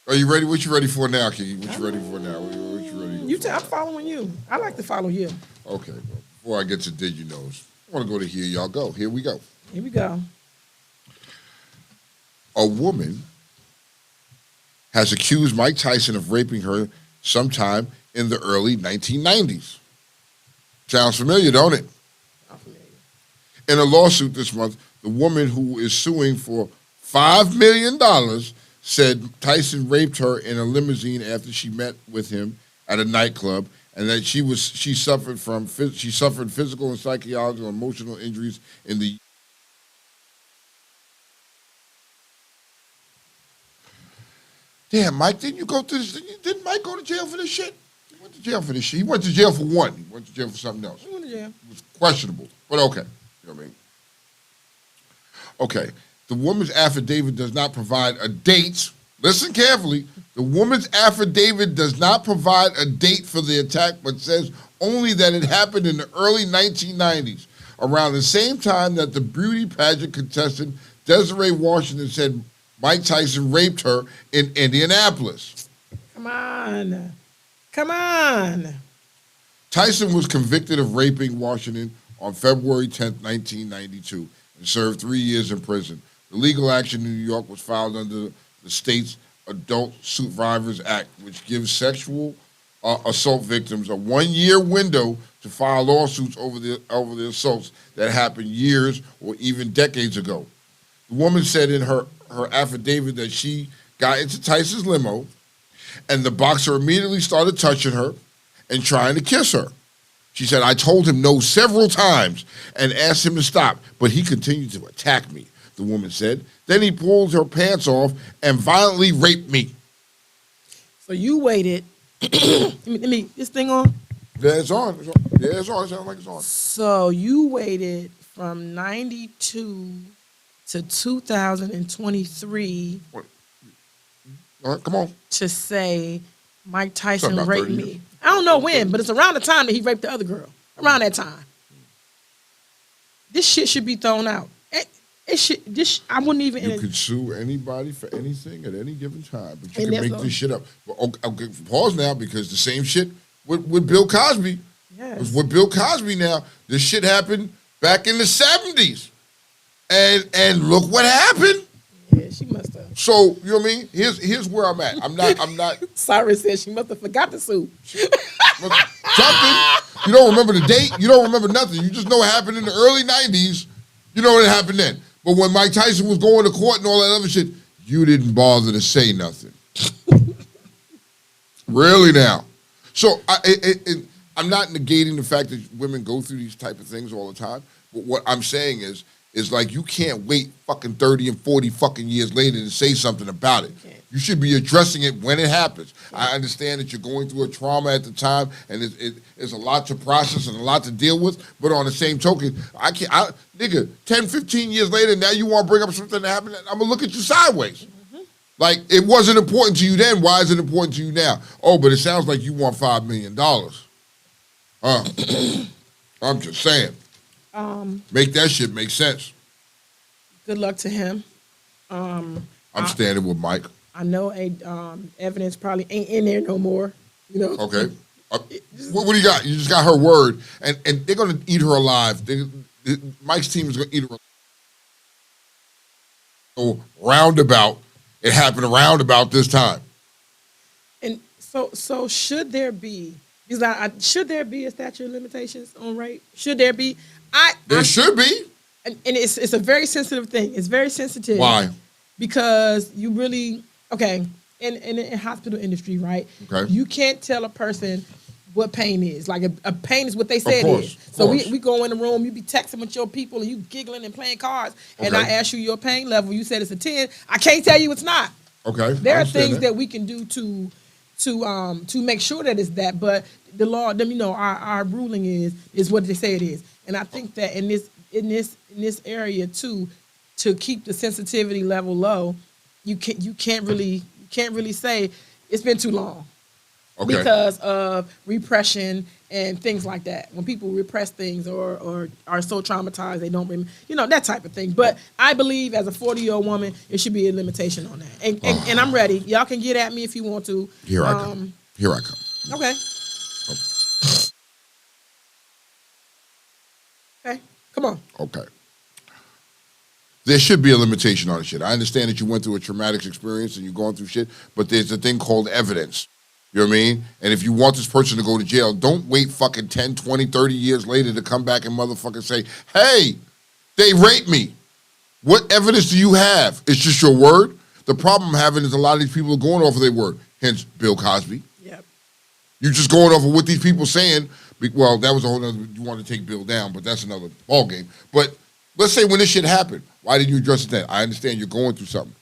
Are you ready? What you ready for now, Kiki? What you ready for now? What you ready for? I'm following you. I like to follow you. Okay, well, before I get to Did You Knows, I want to go to Here Y'all Go. Here we go. Here we go. a woman has accused Mike Tyson of raping her sometime in the early 1990s. Sounds familiar, don't it? In a lawsuit this month, the woman who is suing for $5 million said Tyson raped her in a limousine after she met with him at a nightclub, and that she suffered physical and psychological and emotional injuries in the. Damn, Mike, didn't you go to this? Didn't Mike go to jail for this shit? He went to jail for this shit. He went to jail for one. He went to jail for something else. He went to jail. It was questionable, but okay. You know what I mean? Okay. The woman's affidavit does not provide a date. Listen carefully. The woman's affidavit does not provide a date for the attack, but says only that it happened in the early 1990s, around the same time that the beauty pageant contestant Desiree Washington said Mike Tyson raped her in Indianapolis. Come on. Come on. Tyson was convicted of raping Washington on February 10th, 1992, and served 3 years in prison. The legal action in New York was filed under the state's Adult Survivors Act, which gives sexual assault victims a 1-year window to file lawsuits over the assaults that happened years or even decades ago. The woman said in her affidavit that she got into Tyson's limo, and the boxer immediately started touching her and trying to kiss her. She said, I told him no several times and asked him to stop, but he continued to attack me, the woman said. Then he pulled her pants off and violently raped me. So you waited. let me, this thing on? Yeah, it's on. Yeah, it's on. It sounds like it's on. So you waited from 92 to 2023 All right, come on. to say Mike Tyson about raped 30 me. years. I don't know when, but it's around the time that he raped the other girl. Around that time. This shit should be thrown out. It should. I wouldn't even. You could sue anybody for anything at any given time, but you And can that's make this shit up. But okay, pause now, because the same shit with Bill Cosby. Yes. With Bill Cosby now, this shit happened back in the 70s. And look what happened. Yeah, she must have. So, you know what I mean? Here's where I'm at. I'm not Cyrus said she must have forgot to sue. something. You don't remember the date, you don't remember nothing. You just know it happened in the early 90s. You know what happened then. But when Mike Tyson was going to court and all that other shit, you didn't bother to say nothing. Really now. So I'm not negating the fact that women go through these type of things all the time. But what I'm saying is like, you can't wait fucking 30 and 40 fucking years later to say something about it. You should be addressing it when it happens. I understand that you're going through a trauma at the time, and it's a lot to process and a lot to deal with, but on the same token, nigga, 10, 15 years later, now you want to bring up something that happened, I'm going to look at you sideways. Like, it wasn't important to you then, why is it important to you now? Oh, but it sounds like you want $5 million. I'm just saying. Make that shit make sense. Good luck to him. I'm standing with Mike. I know evidence probably ain't in there no more. You know. Okay. What do you got? You just got her word, and they're gonna eat her alive. Mike's team is gonna eat her alive. So roundabout, it happened roundabout this time. And so should there be? Should there be a statute of limitations on rape? Should there be? There should be. And it's a very sensitive thing. It's very sensitive. Why? Because you really in the hospital industry, right? Okay. You can't tell a person what pain is. Like a pain is what they say Of it course, is. of So course. we go in the room, you be texting with your people and you giggling and playing cards, and I Okay. ask you your pain level. You said it's a 10. I can't tell you it's not. Okay. There I are understand things that we can do to make sure that it's that, but the law, our ruling is what they say it is. And I think that in this area too, to keep the sensitivity level low, you can't really say it's been too long. Okay. Because of repression and things like that. When people repress things or are so traumatized they don't remember, that type of thing. But I believe as a 40-year-old woman, it should be a limitation on that. And I'm ready. Y'all can get at me if you want to. Here I come. Here I come. Okay. Okay. Come on. Okay. there should be a limitation on the shit. I understand that you went through a traumatic experience and you're going through shit, but there's a thing called evidence. You know what I mean? And if you want this person to go to jail, don't wait fucking 10, 20, 30 years later to come back and motherfucking say, hey, they raped me. What evidence do you have? It's just your word. The problem I'm having is a lot of these people are going off of their word. Hence, Bill Cosby. Yep. You're just going off of what these people saying. Well, that was a whole other, you want to take Bill down, but that's another ball game. But let's say when this shit happened, why didn't you address it then? I understand you're going through something.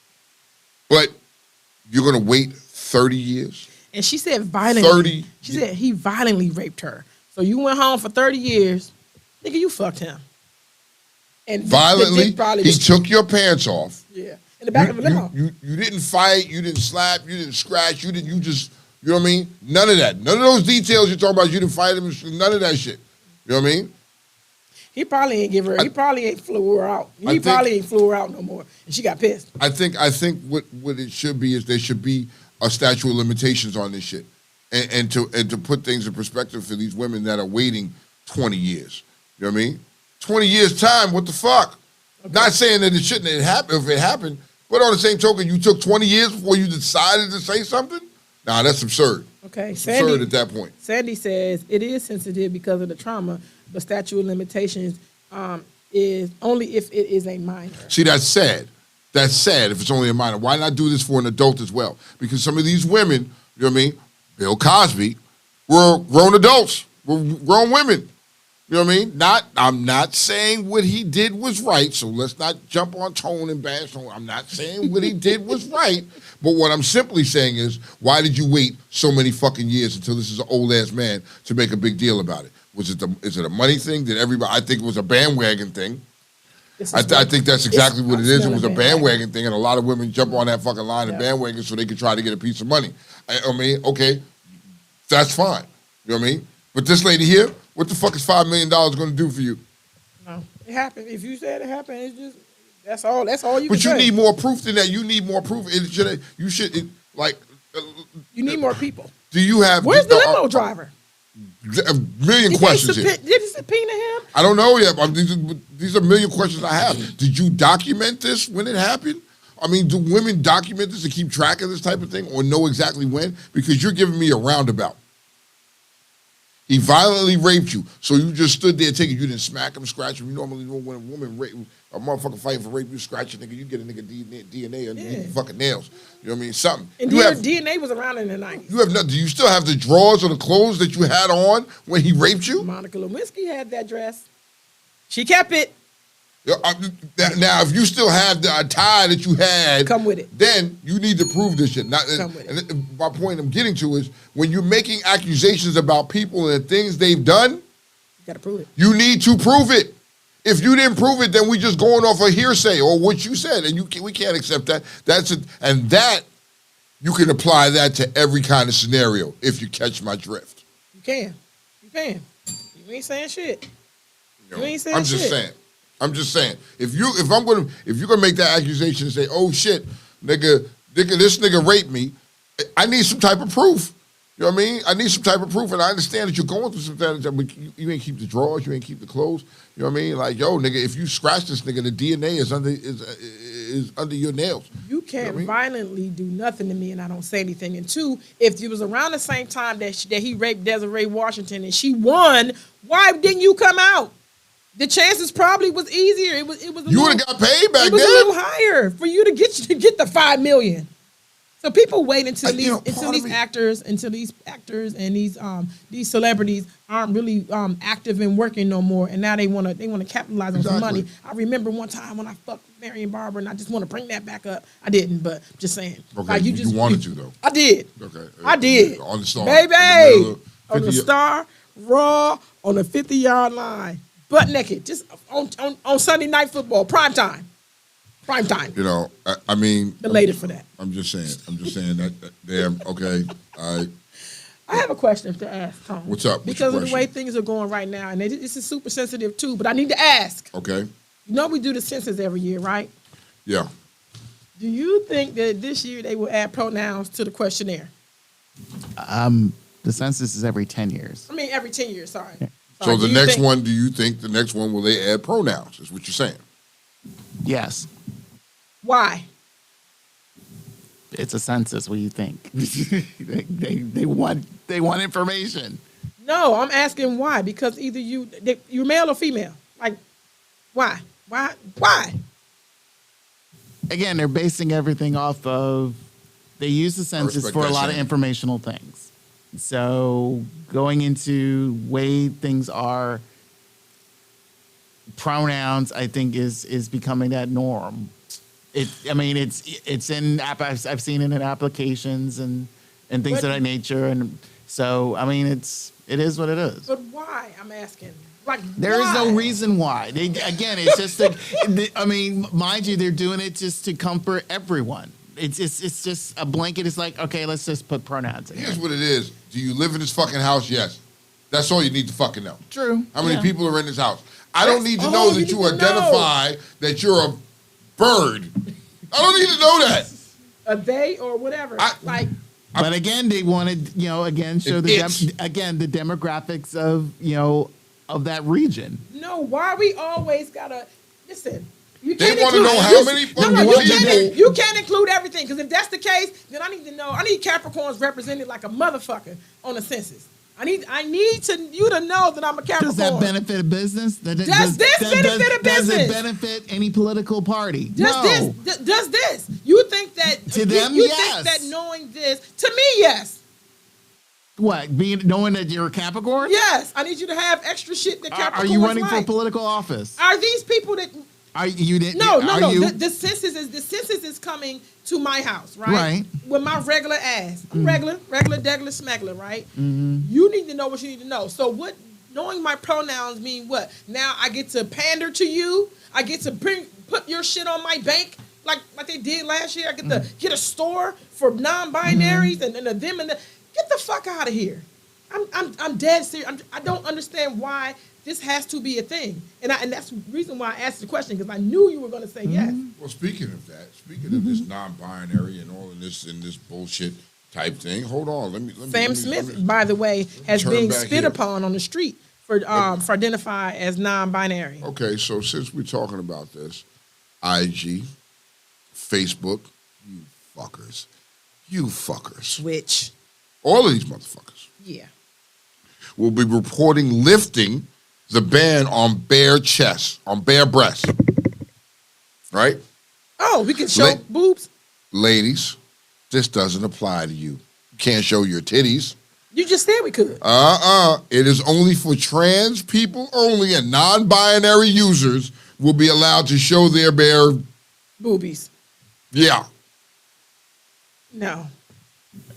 But you're going to wait 30 years? And she said violently. 30. She said he violently raped her. So you went home for 30 years. Nigga, you fucked him. And Violently? He took your pants off. Yeah. In the back of the limo. You didn't fight, you didn't slap, you didn't scratch, you just, you know what I mean? None of that. None of those details you're talking about, you didn't fight him, none of that shit. You know what I mean? He probably ain't give her, he probably ain't flew her out. He probably ain't flew her out no more. And she got pissed. I think what it should be is there should be a statute of limitations on this shit. And to put things in perspective for these women that are waiting 20 years. You know what I mean? 20 years time, what the fuck? Okay. Not saying that it shouldn't have happened if it happened, but on the same token, you took 20 years before you decided to say something? Nah, that's absurd. Okay, it's Sandy, absurd at that point. Sandy says it is sensitive because of the trauma, but statute of limitations is only if it is a minor. See, that's sad. That's sad if it's only a minor. Why not do this for an adult as well? Because some of these women, you know what I mean, Bill Cosby, were grown adults, were grown women. You know what I mean? I'm not saying what he did was right, so let's not jump on Tone and bash Tone. I'm not saying what he did was right, but what I'm simply saying is, why did you wait so many fucking years until this is an old-ass man to make a big deal about it? Is it a money thing? Did everybody, I think it was a bandwagon thing. I think that's exactly what it is. It was a bandwagon thing, and a lot of women jump on that fucking line of bandwagon so they could try to get a piece of money. I mean, okay, that's fine. You know what I mean? But this lady here, what the fuck is $5 million going to do for you? No, it happened. If you said it happened, it's just that's all you. But can you say. need more proof than that. You need more proof. You should you need more people. Do you have? Where's the limo driver? A million questions here. Did you subpoena him? I don't know yet. These are a million questions I have. Did you document this when it happened? I mean, do women document this and keep track of this type of thing or know exactly when? Because you're giving me a roundabout. He violently raped you, so you just stood there taking. You didn't smack him, scratch him. You normally know when a woman rape, a motherfucker fighting for rape, you scratch a nigga, you get a nigga DNA underneath your fucking nails. You know what I mean? Something. And DNA was around in the 90s. You have nothing. Do you still have the drawers or the clothes that you had on when he raped you? Monica Lewinsky had that dress. She kept it. Now, if you still have the tie that you had, come with it. Then you need to prove this shit. Come with it. And my point I'm getting to is when you're making accusations about people and things they've done, you gotta prove it. You need to prove it. If you didn't prove it, then we just going off a hearsay or what you said, and we can't accept that. And that you can apply that to every kind of scenario if you catch my drift. You can. You ain't saying shit. You ain't saying I'm just saying. If you're gonna make that accusation and say, "Oh shit, nigga, this nigga raped me," I need some type of proof. You know what I mean? I need some type of proof, and I understand that you're going through some type of, but you ain't keep the drawers, you ain't keep the clothes. You know what I mean? Like, yo, nigga, if you scratch this nigga, the DNA is under your nails. You can't violently do nothing to me, and I don't say anything. And two, if it was around the same time that he raped Desiree Washington and she won, why didn't you come out? The chances probably was easier. It was. You would have got paid back then. It was a little higher for you to get the $5 million. So people wait until these actors and these celebrities aren't really active and working no more, and now they want to capitalize on some money. I remember one time when I fucked Marion Barber, and I just want to bring that back up. I didn't, but just saying. Okay, like you wanted to though. I did. Okay, I did. On the Star, baby, on the Star, Raw, on the 50-yard line, butt naked, just on Sunday Night Football, prime time. Prime time. You know, I mean, elated for that. I'm just saying that damn. Okay, I have a question to ask, Tom. What's up? Because of the way things are going right now, and this is super sensitive too. But I need to ask. Okay. You know we do the census every year, right? Yeah. Do you think that this year they will add pronouns to the questionnaire? The census is every 10 years. I mean, every 10 years. Sorry. Yeah. So the next one, do you think the next one will they add pronouns? Is what you're saying? Yes. Why? It's a census. What do you think? they want information. No, I'm asking why. Because either you're male or female. Like, why? Why? Again, they're basing everything off of. They use the census for a lot of informational things. So going into way things are, pronouns, I think is becoming that norm. It's in I've seen it in applications and things of that nature, and so it is what it is. But why? I'm asking. Like, there why? is no reason why. It's just mind you, they're doing it just to comfort everyone. It's just a blanket. It's like, okay, let's just put pronouns in. Here's what it is. Do you live in this fucking house? Yes. That's all you need to fucking know. True. How many people are in this house? I don't need to know that you identify that you're a bird. I don't need to know that. A they or whatever. But again, they wanted, show the demographics of that region. No, why we always gotta listen? You They can't want to include- know how many fucking you can't include everything, because if that's the case, then I need to know. I need Capricorns represented like a motherfucker on the census. I need you to know that I'm a Capricorn. Does that benefit a business? Does this benefit a business? Does it benefit any political party? Does this? You think that to them? You yes. think that knowing this to me? Yes. What? Knowing that you're a Capricorn? Yes. I need you to have extra shit that Capricorns Are you running like. for political office? Are these people that? No. The census is coming to my house, right? Right. With my regular ass, I'm regular, degular, smegular, right? Mm-hmm. You need to know what you need to know. So what? Knowing my pronouns mean what? Now I get to pander to you. I get to put your shit on my bank like they did last year. I get to get a store for non-binaries and the them and the. Get the fuck out of here. I'm dead serious. I don't understand why this has to be a thing, and that's the reason why I asked the question, because I knew you were going to say yes. Well, speaking of this non-binary and all of this bullshit type thing, hold on. Let me. Sam Smith, by the way, has been spit upon on the street for identify as non-binary. Okay, so since we're talking about this, IG, Facebook, you fuckers, Which, all of these motherfuckers, yeah, will be reporting lifting the ban on bare breasts, right? oh, we can show boobs. Ladies, this doesn't apply to you. You can't show your titties. You just said we could. It is only for trans people only, and non-binary users will be allowed to show their bare Boobies. Yeah. No.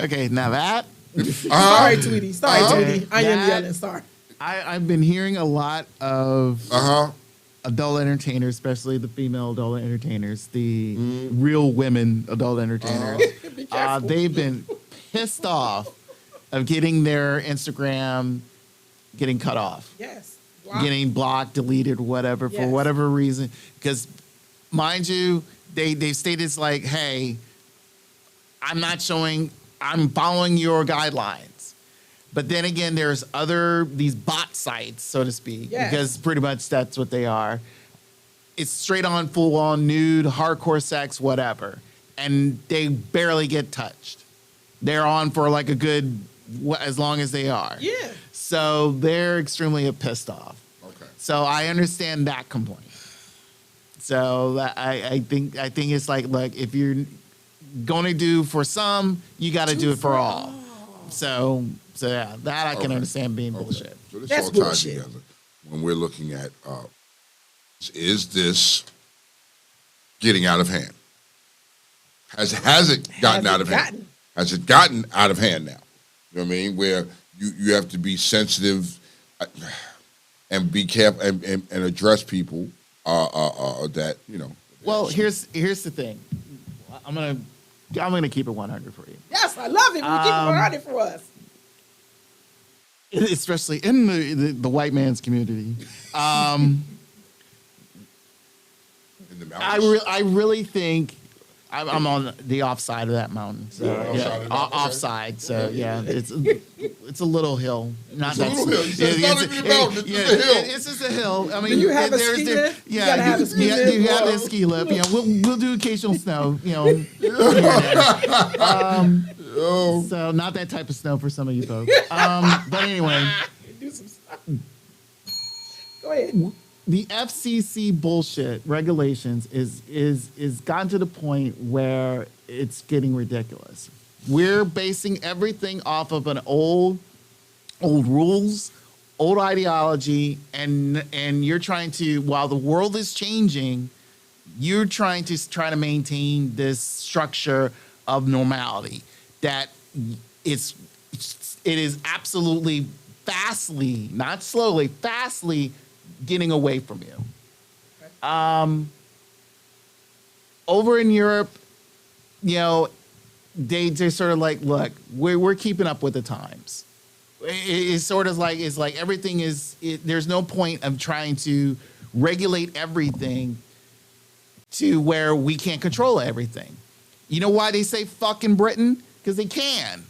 Okay, now that. Sorry, Tweety. Tweety. I am That- yelling. Sorry. I've been hearing a lot of adult entertainers, especially the female adult entertainers, the real women adult entertainers. Be careful. They've been pissed off of getting their Instagram getting cut off, Yes. Wow. getting blocked, deleted, whatever, for Yes. whatever reason. Because, mind you, they stated it's like, hey, I'm following your guidelines. But then again, there's these bot sites, so to speak, Yes. because pretty much that's what they are. It's straight on, full on, nude, hardcore sex, whatever. And they barely get touched. They're on for like a good, as long as they are. Yeah. So they're extremely pissed off. Okay. So I understand that complaint. So I think it's like, look, if you're going to do for some, you got to do it for all. So yeah, that I can understand being bullshit. So this That's all ties bullshit. together when we're looking at is this getting out of hand? Has it gotten out of hand? Has it gotten out of hand now? You know what I mean? Where you have to be sensitive and be careful and address people that, you know. Well, here's the thing. I'm gonna keep it 100 for you. Yes, I love it when you keep it 100 for us. Especially in the white man's community. In the mountains. I really think I'm on the offside of that mountain. So Offside of the mountain, okay. offside. So yeah, it's a little hill. Not It's a little hill. You said it's not even a mountain. It's just a hill. It's just a hill. I mean, Do you have a there's ski there- lift? You Yeah, gotta have a ski lift. You have a ski lift. You know, we'll do occasional snow. You know. Oh, So not that type of snow for some of you folks. But anyway, Do some stuff. Go ahead. the FCC bullshit regulations is gotten to the point where it's getting ridiculous. We're basing everything off of an old rules, old ideology, and you're trying to, while the world is changing, you're trying to maintain this structure of normality that it is absolutely fastly, not slowly, fastly getting away from you. Over in Europe, you know, they're sort of like, look, we're keeping up with the times. It's sort of like, it's like everything is, there's no point of trying to regulate everything to where we can't control everything. You know why they say fucking Britain? Because they can.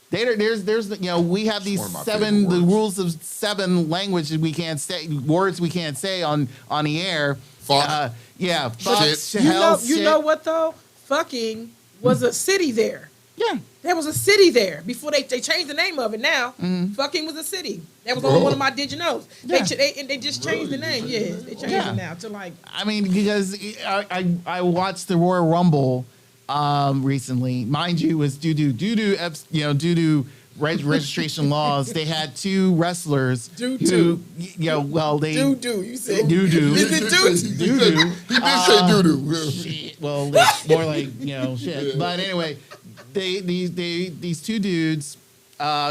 There's you know, we have these one of my seven, favorite the words. rules of 7 languages we can't say, words we can't say on the air. Fuck. Yeah, fuck, Shit. hell, You shit. know what though? Fucking was a city there. Yeah. There was a city there before they changed the name of it. Now, fucking was a city. That was on one of my Did You Knows. Yeah. They just changed the name. Yeah, they changed Yeah. it now to like. I mean, because I watched the Royal Rumble recently. Mind you, it was due to registration laws. They had 2 wrestlers Doo who, doo. you know, well, they Doo-doo, you said. doo-doo. Is it doo-doo? Doo-doo. He did say doo-doo. Shit. Well, it's more like, you know, shit. But anyway, these 2 dudes,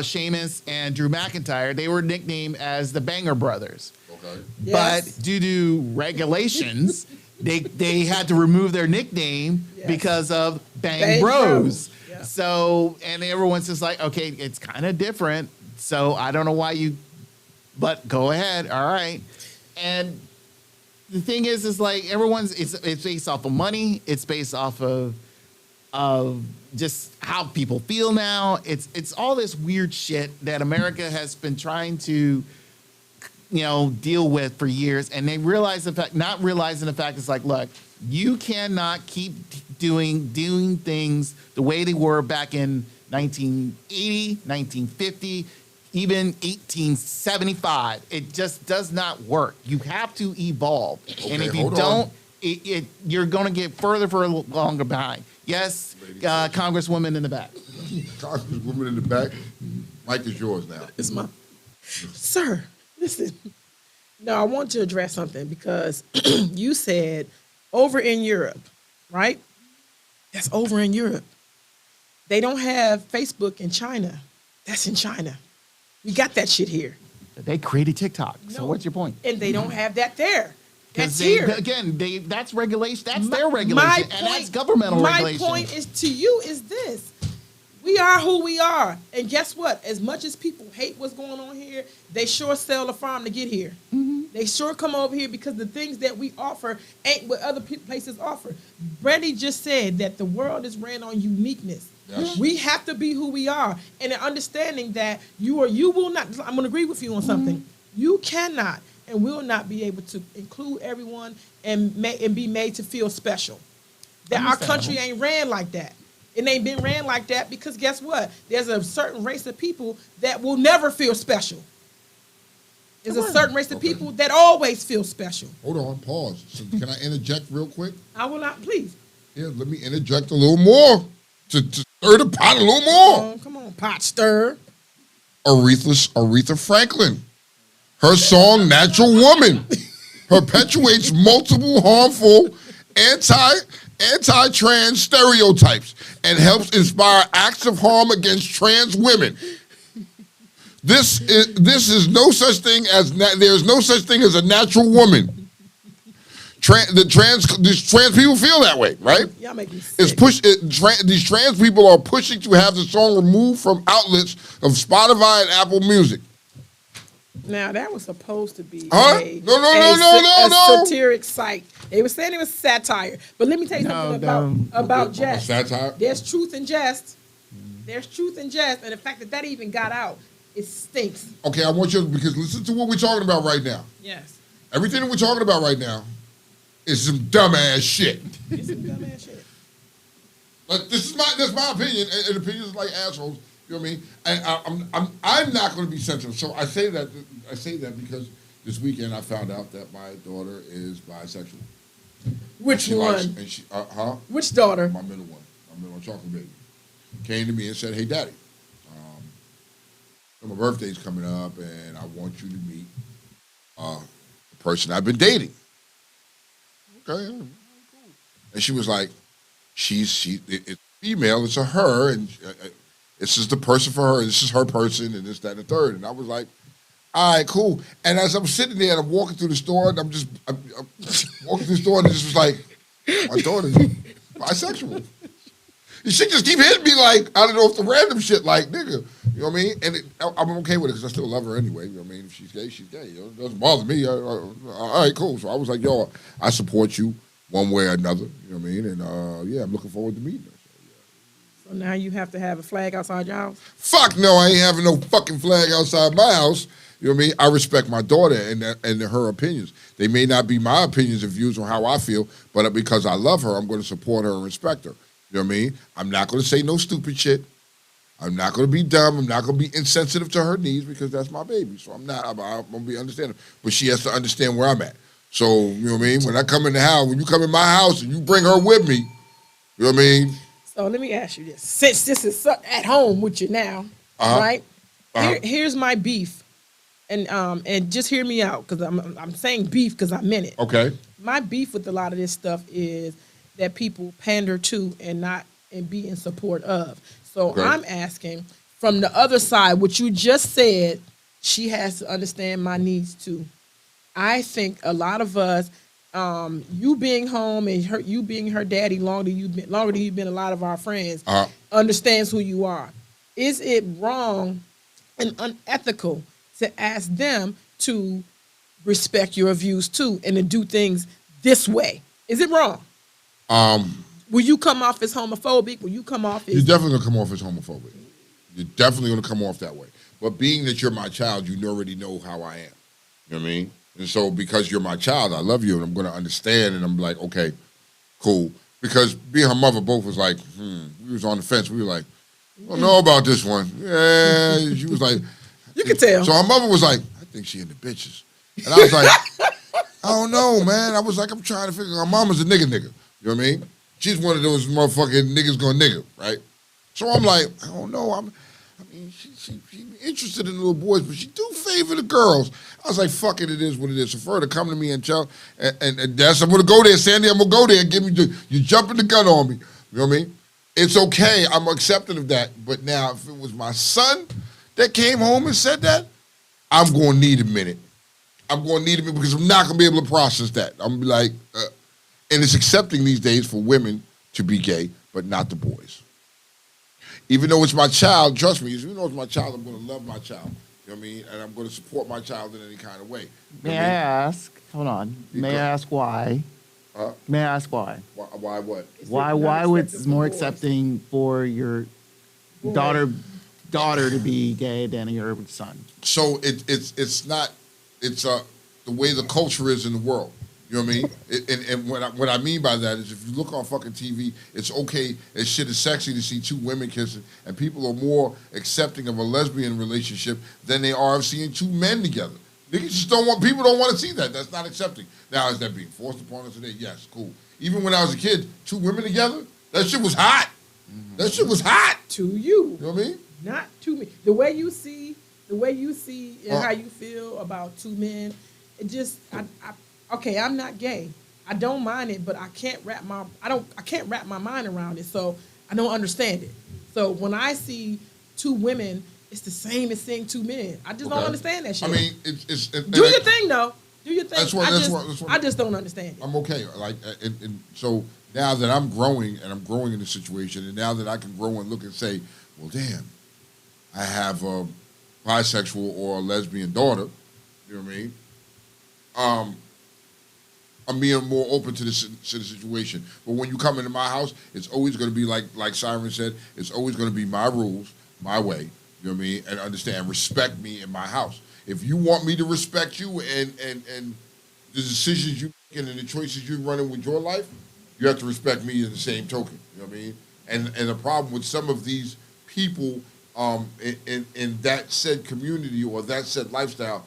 Sheamus and Drew McIntyre, they were nicknamed as the Banger Brothers. Okay. Yes. But due to regulations, they had to remove their nickname Yes. because of Bang, Bang Bros. Bros. Yeah. So, and everyone's just like, okay, it's kind of different. So I don't know why but go ahead. All right. And the thing is like it's based off of money. It's based off of just how people feel now. It's all this weird shit that America has been trying to, you know, deal with for years, and they not realizing the fact it's like, look, you cannot keep doing things the way they were back in 1980, 1950, even 1875. It just does not work. You have to evolve, and if you hold don't, you're going to get further longer behind. Yes, Congresswoman in the back. Congresswoman in the back. Mike is yours now. It's my sir. Listen. No, I want to address something because you said over in Europe, right? That's over in Europe. They don't have Facebook in China. That's in China. We got that shit here. They created TikTok. So No. what's your point? And they don't have that there. That's They, here. again, that's regulation. That's their My regulation, and point- that's governmental my regulation. point is to you is this. We are who we are. And guess what? As much as people hate what's going on here, they sure sell the farm to get here. They sure come over here because the things that we offer ain't what other places offer. Brandy just said that the world is ran on uniqueness. Yes. We have to be who we are. And an understanding that you will not, I'm going to agree with you on something. You cannot and will not be able to include everyone and be made to feel special. That our country ain't ran like that. It ain't been ran like that because guess what? There's a certain race of people that will never feel special. There's a certain race of Okay. people that always feel special. Hold on, pause. So can I interject real quick? I will not, please. Yeah, let me interject a little more to stir the pot a little more. Come on, pot stir. Aretha Franklin. Her song "Natural Woman" perpetuates multiple harmful anti-trans stereotypes and helps inspire acts of harm against trans women. This is no such thing as there's no such thing as a natural woman. These trans people feel that way, right? Y'all make me sick. These trans people are pushing to have the song removed from outlets of Spotify and Apple Music. Now that was supposed to be Huh? No. a satiric site. They were saying it was satire, but let me tell you something about jest. Satire? There's truth in jest. There's truth in jest, and the fact that even got out, it stinks. Okay, I want you to, because listen to what we're talking about right now. Yes, Everything that we're talking about right now is some dumbass shit. it's some dumbass shit. Like, this is my opinion, and opinions like assholes. You know what I mean? And I'm not going to be sensitive. So I say that because this weekend I found out that my daughter is bisexual. Which She one? likes, and she Which daughter? my middle one, chocolate baby, came to me and said, "Hey, Daddy, my birthday's coming up, and I want you to meet the person I've been dating." Okay, cool. And she was like, it's female, it's a her, and this is the person for her, and this is her person, and this, that, and the third. And I was like, all right, cool. And as I'm sitting there and I'm walking through the store, and I'm walking through the store, and it just was like, my daughter's bisexual. And she just keep hitting me like, I don't know if the random shit, like, nigga, you know what I mean? And I'm okay with it because I still love her anyway. You know what I mean? If she's gay, she's gay. You know, it doesn't bother me. All right, cool. So I was like, yo, I support you one way or another. You know what I mean? And yeah, I'm looking forward to meeting her. So now you have to have a flag outside your house? Fuck no, I ain't having no fucking flag outside my house. You know what I mean? I respect my daughter and her opinions. They may not be my opinions and views on how I feel, but because I love her, I'm going to support her and respect her. You know what I mean? I'm not going to say no stupid shit. I'm not going to be dumb. I'm not going to be insensitive to her needs because that's my baby. So I'm going to be understanding. But she has to understand where I'm at. So, you know what I mean? When I come in the house, when you come in my house and you bring her with me, you know what I mean? So let me ask you this: since this is at home with you now, right? Here's my beef, and just hear me out because I'm saying beef because I meant it. Okay. My beef with a lot of this stuff is that people pander to and be in support of. So Okay. I'm asking from the other side, what you just said, she has to understand my needs too. I think a lot of us, you being home and you being her daddy longer than you've been a lot of our friends, understands who you are. Is it wrong and unethical to ask them to respect your views too and to do things this way? Is it wrong? Will you come off as homophobic? Will you come off as... You're definitely going to come off as homophobic. You're definitely going to come off that way. But being that you're my child, you already know how I am. You know what I mean? And so because you're my child, I love you, and I'm going to understand, and I'm like, okay, cool. Because me and her mother both was like, we was on the fence. We were like, I don't know about this one. Yeah, she was like... You can tell. So her mother was like, I think she into bitches. And I was like, I don't know, man. I was like, I'm trying to figure out. Her mama's a nigga. You know what I mean? She's one of those motherfucking niggas going nigga, right? So I'm like, I don't know. I mean, she interested in little boys, but she do favor the girls. I was like, fuck it, it is what it is. So for her to come to me and tell, and that's, I'm going to go there, Sandy, I'm going to go there and give me you jumping the gun on me. You know what I mean? It's okay. I'm accepting of that. But now, if it was my son that came home and said that, I'm going to need a minute. I'm going to need a minute because I'm not going to be able to process that. I'm like, and it's accepting these days for women to be gay, but not the boys. Even though it's my child, trust me, even though it's my child, I'm going to love my child. You know what I mean? And I'm going to support my child in any kind of way. May I ask? Hold on. May I ask why? May I ask why? Why what? Why would it's more accepting for your daughter to be gay than your son? So it's not the way the culture is in the world. You know what I mean? And what I mean by that is if you look on fucking TV, it's okay as shit is sexy to see two women kissing, and people are more accepting of a lesbian relationship than they are of seeing two men together. People don't want to see that. That's not accepting. Now, is that being forced upon us today? Yes, cool. Even when I was a kid, two women together, that shit was hot. Mm-hmm. That shit was hot. To you. You know what I mean? Not to me. The way you see and how you feel about two men, it just, okay, I'm not gay. I don't mind it, but I can't wrap my mind around it, so I don't understand it. So when I see two women, it's the same as seeing two men. I just don't understand that shit. I mean, do your thing though. Do your thing. That's what I just don't understand it. I'm okay. Like, and so now that I'm growing and I'm growing in the situation, and now that I can grow and look and say, well, damn, I have a bisexual or a lesbian daughter. You know what I mean? Um, I'm being more open to to the situation. But when you come into my house, it's always going to be like Siren said. It's always going to be my rules, my way. You know what I mean? And understand, respect me in my house. If you want me to respect you and the decisions you making and the choices you're running with your life, you have to respect me in the same token. You know what I mean? And the problem with some of these people in that said community or that said lifestyle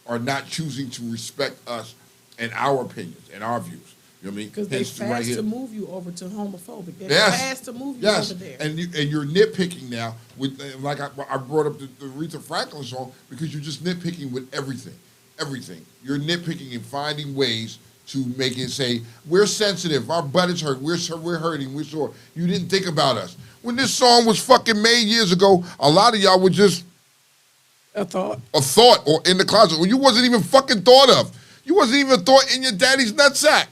are not choosing to respect us and our opinions and our views. You know what I mean? Because they Hence, fast here. to move you over to homophobic. They're Yes. fast to move you Yes, over there. and you're nitpicking now with like I brought up the Aretha Franklin song because you're just nitpicking with everything. You're nitpicking and finding ways to make it say we're sensitive, our butt is hurt, we're hurting, we're sore. You didn't think about us when this song was fucking made years ago. A lot of y'all were just A thought. a thought or in the closet, or you wasn't even fucking thought of. You wasn't even thought in your daddy's nutsack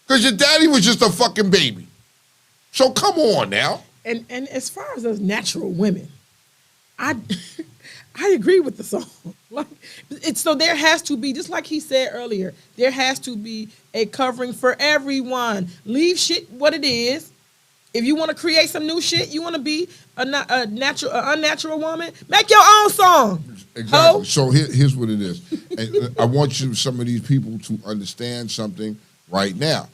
because your daddy was just a fucking baby. So come on now. And as far as those natural women, I I agree with the song. Like it's so there has to be, just like he said earlier, there has to be a covering for everyone. Leave shit what it is. If you want to create some new shit, you want to be an unnatural woman, make your own song. Exactly. Ho. So here's what it is. And I want some of these people to understand something right now.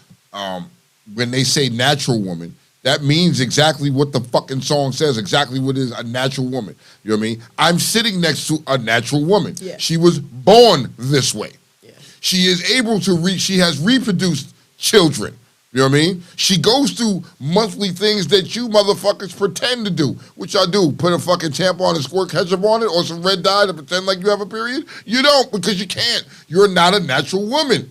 When they say natural woman, that means exactly what the fucking song says, exactly what is a natural woman. You know what I mean? I'm sitting next to a natural woman. Yeah. She was born this way. Yeah. She is able to she has reproduced children. You know what I mean? She goes through monthly things that you motherfuckers pretend to do, which I do. Put a fucking tampon and squirt ketchup on it or some red dye to pretend like you have a period. You don't because you can't. You're not a natural woman.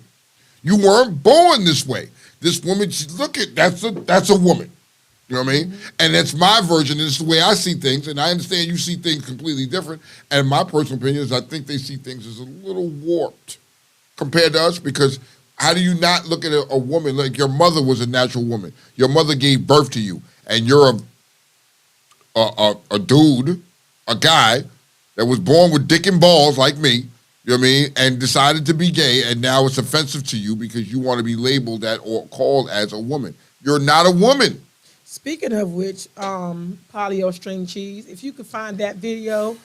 You weren't born this way. This woman, look at that's a woman. You know what I mean? And that's my version. And it's the way I see things. And I understand you see things completely different. And my personal opinion is I think they see things as a little warped compared to us because how do you not look at a woman like your mother was a natural woman? Your mother gave birth to you, and you're a dude, a guy that was born with dick and balls like me. You know what I mean? And decided to be gay, and now it's offensive to you because you want to be labeled that or called as a woman. You're not a woman. Speaking of which, polio string cheese, if you could find that video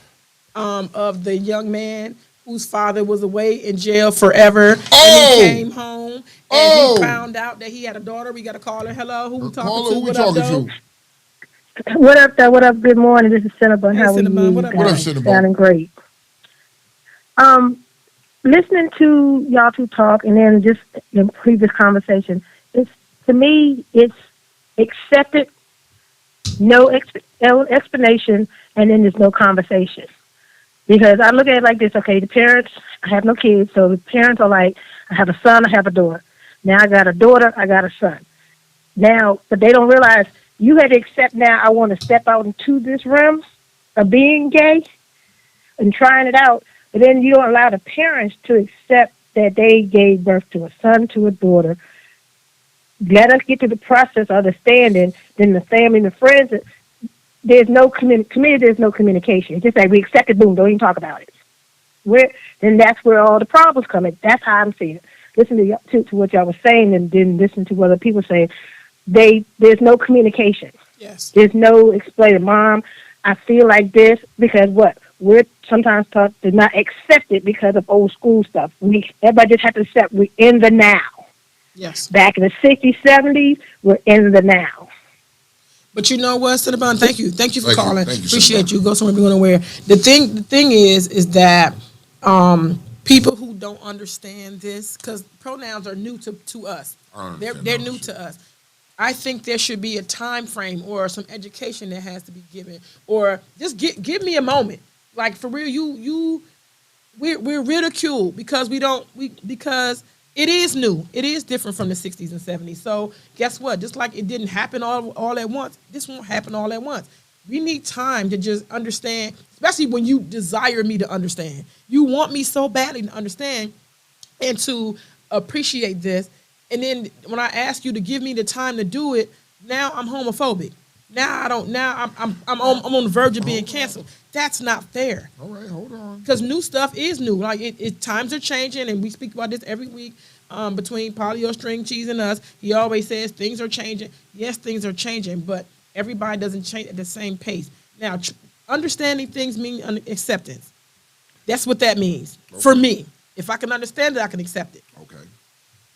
of the young man whose father was away in jail forever, and he came home and he found out that he had a daughter. We got to call her. Hello, who we talking Caller, to? who we What up, talking though? to? What up, though? What up? Good morning. This is Cinnabon. Hey, How are Cinnabon. you? What up, What up, guys? Cinnabon? Sounding great. Listening to y'all two talk, and then just in previous conversation, it's to me, it's accepted, no explanation, and then there's no conversation. Because I look at it like this: okay, the parents, I have no kids, so the parents are like, I have a son, I have a daughter. Now I got a daughter, I got a son. Now, but they don't realize you had to accept now I want to step out into this realm of being gay and trying it out, but then you don't allow the parents to accept that they gave birth to a son, to a daughter. Let us get to the process of understanding, then the family and the friends, there's no community, there's no communication. It's just like we accept it, boom, don't even talk about it. Then that's where all the problems come in. That's how I'm seeing it. Listen to what y'all was saying and then listen to what other people say. There's no communication. Yes. There's no explaining, Mom, I feel like this because what? We're sometimes taught to not accept it because of old school stuff. Everybody just has to accept we're in the now. Yes. Back in the 60s, 70s, we're in the now. But you know what, Cinnabon? Thank you for Thank you. calling. Thank you, Appreciate Cinnabon. you. Go somewhere, be going nowhere. The thing is that people who don't understand this, because pronouns are new to us. They're new to us. I think there should be a time frame or some education that has to be given, or just give me a moment. Like for real, we're ridiculed because because it is new. It is different from the 60s and 70s. So guess what? Just like it didn't happen all at once, this won't happen all at once. We need time to just understand, especially when you desire me to understand. You want me so badly to understand and to appreciate this. And then when I ask you to give me the time to do it, now I'm homophobic. Now I don't. Now I'm on the verge of being canceled. That's not fair. All right, hold on. Because new stuff is new. Like times are changing, and we speak about this every week. Between Polly String Cheese and us, he always says things are changing. Yes, things are changing, but everybody doesn't change at the same pace. Now, understanding things mean acceptance. That's what that means for me. If I can understand it, I can accept it. Okay.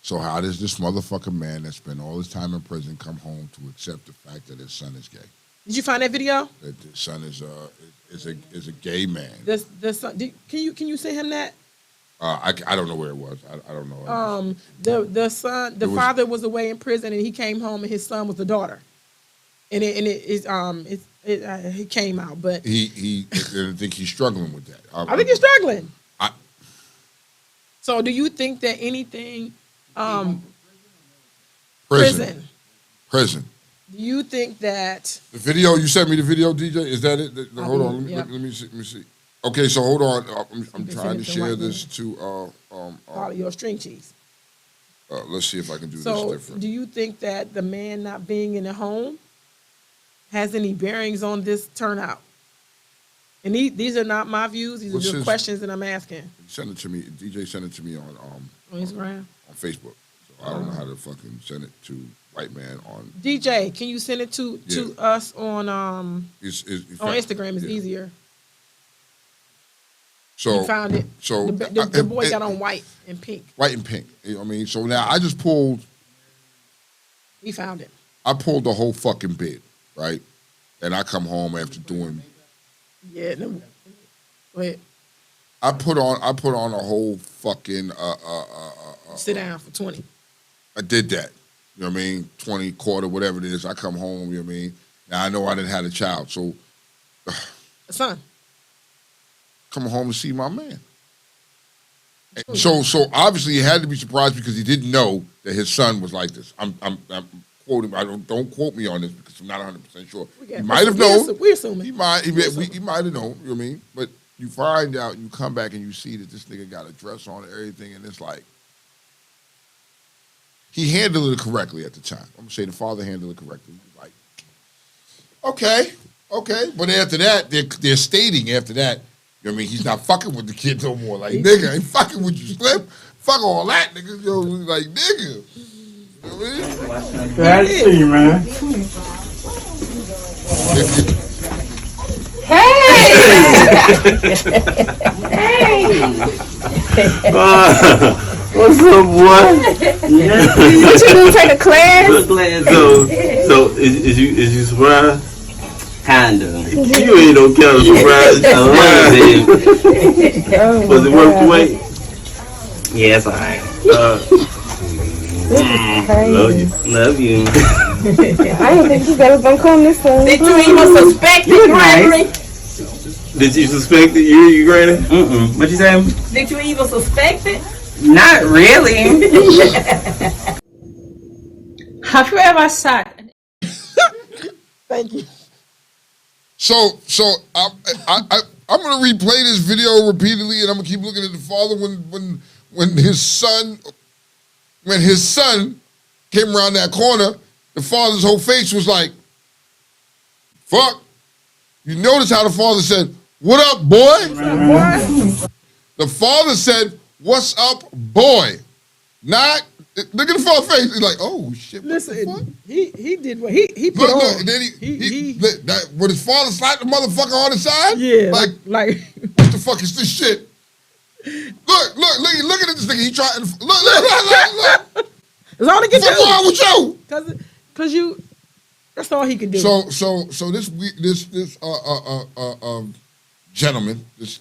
So how does this motherfucking man that spent all his time in prison come home to accept the fact that his son is gay? Did you find that video? That his son is a gay man. The son. Can you send him that? I don't know where it was. I don't know. The son, the father was away in prison, and he came home, and his son was the daughter, and he came out, but he I think he's struggling with that. I think he's struggling. I- So, do you think that anything, Prison. Do you think that The video you sent me the video, DJ. Is that it? Hold on. yep. Let me see. Let me see. Okay, so hold on. I'm can trying send to it to share white this to Polly your string cheese? let's see if I can do So, this different. do you think that the man not being in the home has any bearings on this turnout? And these are not my views. These What's are just his- questions that I'm asking Send it to me. DJ sent it to me on on Instagram. Facebook. So I don't know how to fucking send it to white man on. DJ, can you send it to Yeah. us on It's on Instagram? It's yeah. easier. So You found it. So The boy got on white and pink. white and pink. You know what I mean, so now I just pulled. We found it. I pulled the whole fucking bid, right? And I come home after doing. Yeah. No, go ahead. I put on a whole fucking. Sit down for 20. I did that. You know what I mean? 20, quarter, whatever it is. I come home. You know what I mean? Now I know I didn't have a child, so Son. come home and see my man. And so obviously he had to be surprised because he didn't know that his son was like this. I'm quoting. I don't quote me on this because I'm not 100% sure. He might have known. We're assuming. He might have known. You know what I mean? But you find out, you come back and you see that this nigga got a dress on and everything, and it's like he handled it correctly at the time. I'm gonna say the father handled it correctly. He was like, okay, but after that, they're stating after that. You know what I mean? He's not fucking with the kid no more. Like, nigga, I ain't fucking with you, Slim. Fuck all that, nigga. Yo, like, nigga. You know what I mean? Glad to see you, man. What's up, boy? What you do, take a class? So is you surprised? Kinda. You ain't no kind of surprise. A little bit. Was it worth the wait? Yeah, it's alright. Love you. I didn't think you guys gonna come this time. Did you even suspect it, Gregory? Did you suspect it? You granny? What you say? Did you even suspect it? Not really. Have you ever sat? Thank you. So I'm gonna replay this video repeatedly, and I'm gonna keep looking at the father when his son came around that corner. The father's whole face was like, "Fuck." You notice how the father said, "What up, boy?" The father said, "What's up, boy?" Not look at the father's face. He's like, "Oh shit." What the fuck? Listen, he did what he put Look, on. and then when his father slapped the motherfucker on the side, Yeah, like what the fuck is this shit? Look at this nigga. He trying. Look. That's all he can What's wrong do. with you? Cause you. That's all he can do. So this gentleman, this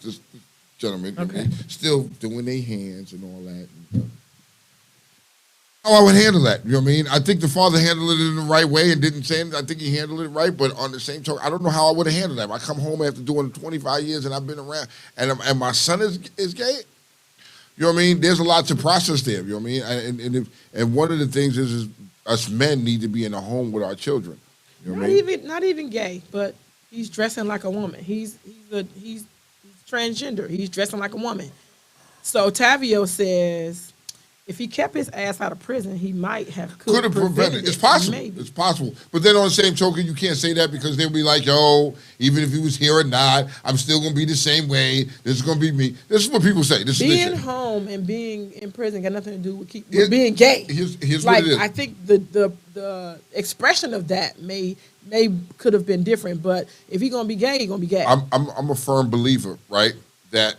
gentleman, Okay. still doing their hands and all that. How I would handle that, you know what I mean? I think the father handled it in the right way and didn't say anything. I think he handled it right, but on the same token, I don't know how I would have handled that. If I come home after doing 25 years and I've been around, and my son is gay. You know what I mean? There's a lot to process there. You know what I mean? And one of the things is us men need to be in the home with our children. You know what I mean? not even gay, but he's dressing like a woman. He's transgender. He's dressing like a woman. So Tavio says, if he kept his ass out of prison, he might have Could have prevented. It's possible. Maybe. It's possible. But then on the same token, you can't say that because they'll be like, yo, even if he was here or not, I'm still gonna be the same way. This is gonna be me. This is what people say. This Being is this shit. home and being in prison got nothing to do with being gay. Here's like what it is. I think the expression of that may could have been different, but if he's gonna be gay, he's gonna be gay. I'm a firm believer, right? That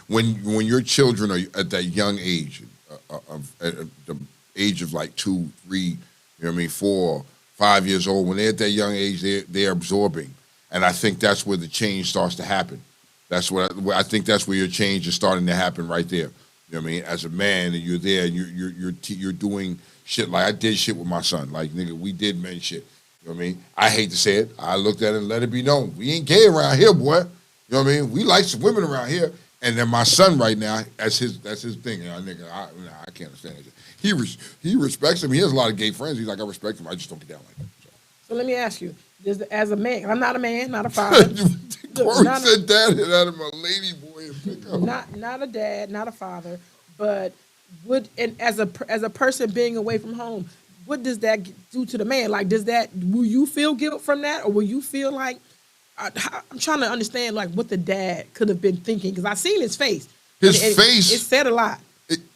when your children are at that young age, at the age of like 2, 3, you know what I mean, 4, 5 years old, when they're at that young age, they're absorbing, and I think that's where the change starts to happen. That's what I think. That's where your change is starting to happen right there. You know what I mean? As a man, and you're there, and you're doing shit like I did shit with my son. Like nigga, we did men shit. You know what I mean? I hate to say it. I looked at it and let it be known. We ain't gay around here, boy. You know what I mean? We like some women around here. And then my son right now, that's his thing. You know, nigga, I can't understand it. He respects him. He has a lot of gay friends. He's like, I respect him. I just don't get down like that. So let me ask you, as a man, I'm not a man, not a father. Corey said that and out of my lady boy. Not a dad, not a father, but as a person being away from home, what does that do to the man? Like, will you feel guilt from that, or will you feel like? I'm trying to understand like what the dad could have been thinking because I seen his face. His face. It said a lot.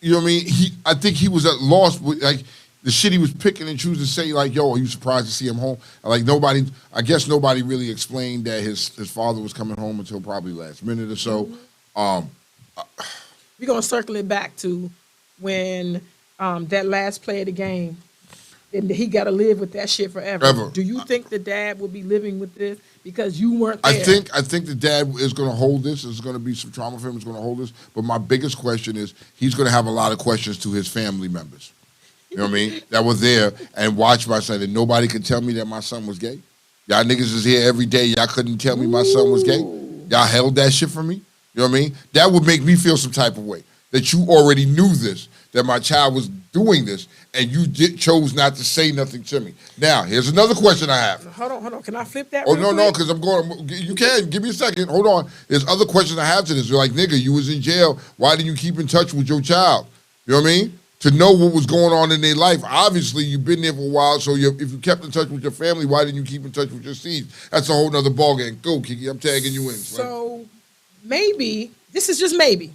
You know what I mean? I think he was at loss with like the shit he was picking and choosing to say. Like, yo, are you surprised to see him home? Like I guess nobody really explained that his father was coming home until probably last minute or so. We're gonna circle it back to when that last play of the game. And he got to live with that shit forever. Do you think the dad will be living with this because you weren't there? I think the dad is going to hold this. There's going to be some trauma for him. He's going to hold this. But my biggest question is he's going to have a lot of questions to his family members. You know what I mean? That were there and watched my son. And nobody could tell me that my son was gay. Y'all niggas is here every day. Y'all couldn't tell me my son was gay. Y'all held that shit from me. You know what I mean? That would make me feel some type of way. That you already knew this. That my child was doing this, and you chose not to say nothing to me. Now, here's another question I have. Hold on. Can I flip that? Oh, no, because I'm going. You can. Give me a second. Hold on. There's other questions I have to this. You're like, nigga, you was in jail. Why didn't you keep in touch with your child? You know what I mean? To know what was going on in their life. Obviously, you've been there for a while, so if you kept in touch with your family, why didn't you keep in touch with your seeds? That's a whole nother ballgame. Go, Kiki. I'm tagging you in. So, maybe, this is just maybe.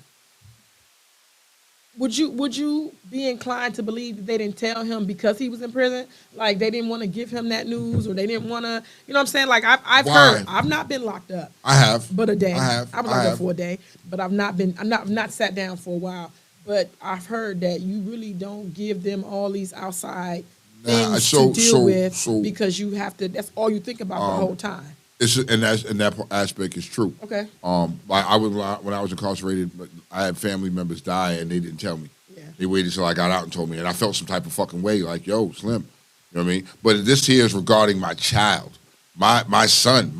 Would you be inclined to believe that they didn't tell him because he was in prison? Like they didn't want to give him that news, or they didn't want to, you know what I'm saying? Like I've heard, I've not been locked up. I have, but a day. I was locked up for a day, but I've not sat down for a while. But I've heard that you really don't give them all these outside things to deal with because you have to. That's all you think about the whole time. And that aspect is true. Okay. When I was incarcerated, I had family members die and they didn't tell me. Yeah. They waited till I got out and told me, and I felt some type of fucking way, like, yo, Slim, you know what I mean? But this here is regarding my child, my son.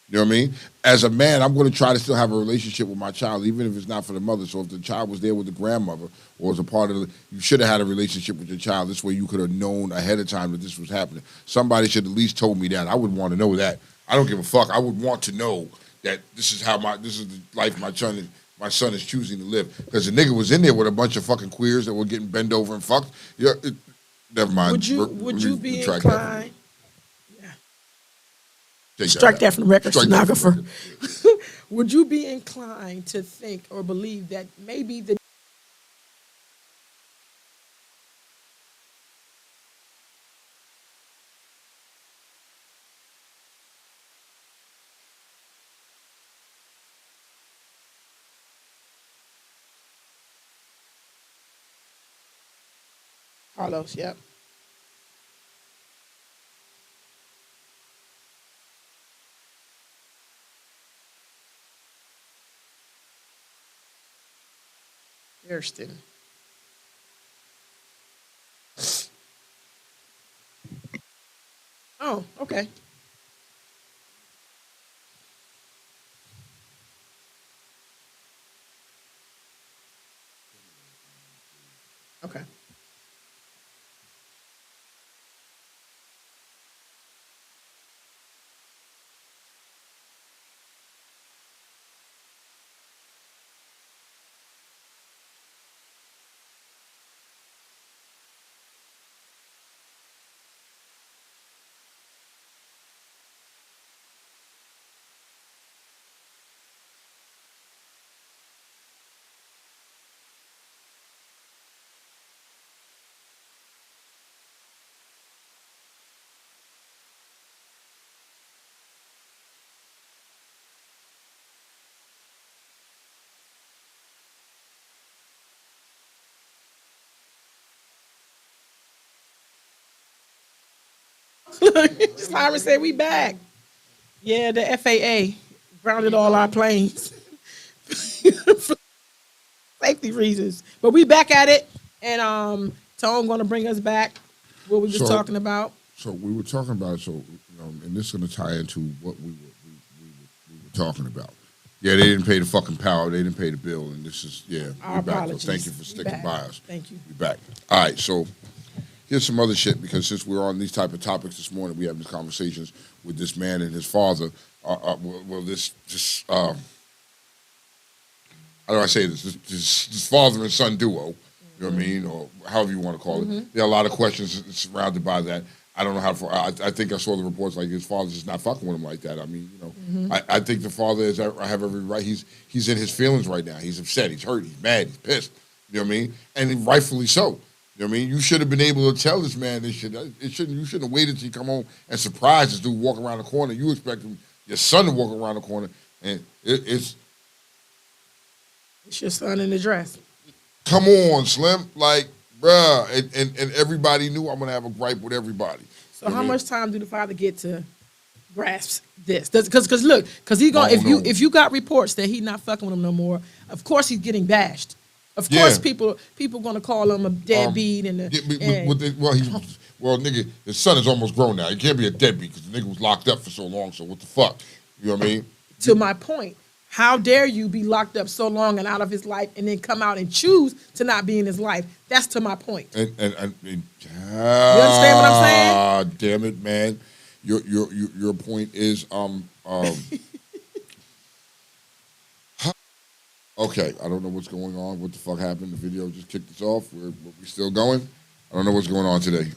You know what I mean? As a man, I'm going to try to still have a relationship with my child, even if it's not for the mother. So if the child was there with the grandmother or was a part of you should have had a relationship with your child. This way you could have known ahead of time that this was happening. Somebody should at least told me that. I would want to know that. I don't give a fuck. I would want to know that this is the life my son is choosing to live. Because the nigga was in there with a bunch of fucking queers that were getting bent over and fucked. Yeah, never mind. Would you be inclined? Strike that from the record, stenographer. Would you be inclined to think or believe that maybe the Carlos, yep. Kirsten. Oh, okay. Okay. Look, Simon said we back. Yeah, the FAA grounded all our planes for safety reasons. But we back at it, and Tone gonna bring us back what we was So- talking about. So we were talking about, and this is going to tie into what we were talking about. Yeah, they didn't pay the fucking power. They didn't pay the bill, and this is Our we're back. So apologies. thank you for We sticking back. by us. Thank you. We back. All right, so here's some other shit because since we're on these type of topics this morning, we have these conversations with this man and his father. How do I say this? This father and son duo. You know what I mean, or however you want to call it. There are a lot of questions surrounded by that. I don't know how to. I think I saw the reports like his father's just not fucking with him like that. I mean, I think the father is. I have every right. He's in his feelings right now. He's upset. He's hurt. He's mad. He's pissed. You know what I mean? And rightfully so. You know what I mean? You should have been able to tell this man this shit. You shouldn't have waited till you come home and surprise this dude walking around the corner. You expect your son to walk around the corner, and it's your son in the dress. Come on, Slim. Like, bruh, and everybody knew I'm gonna have a gripe with everybody. So how much time do the father get to grasp this? Because look, because he gonna if you got reports that he not fucking with him no more, of course he's getting bashed. Of course people gonna call him a deadbeat nigga, his son is almost grown now. He can't be a deadbeat because the nigga was locked up for so long. So what the fuck? You know what I mean? To my point. How dare you be locked up so long and out of his life and then come out and choose to not be in his life? That's to my point. You understand what I'm saying? Damn it, man. Your point is okay, I don't know what's going on. What the fuck happened? The video just kicked us off. We're still going. I don't know what's going on today.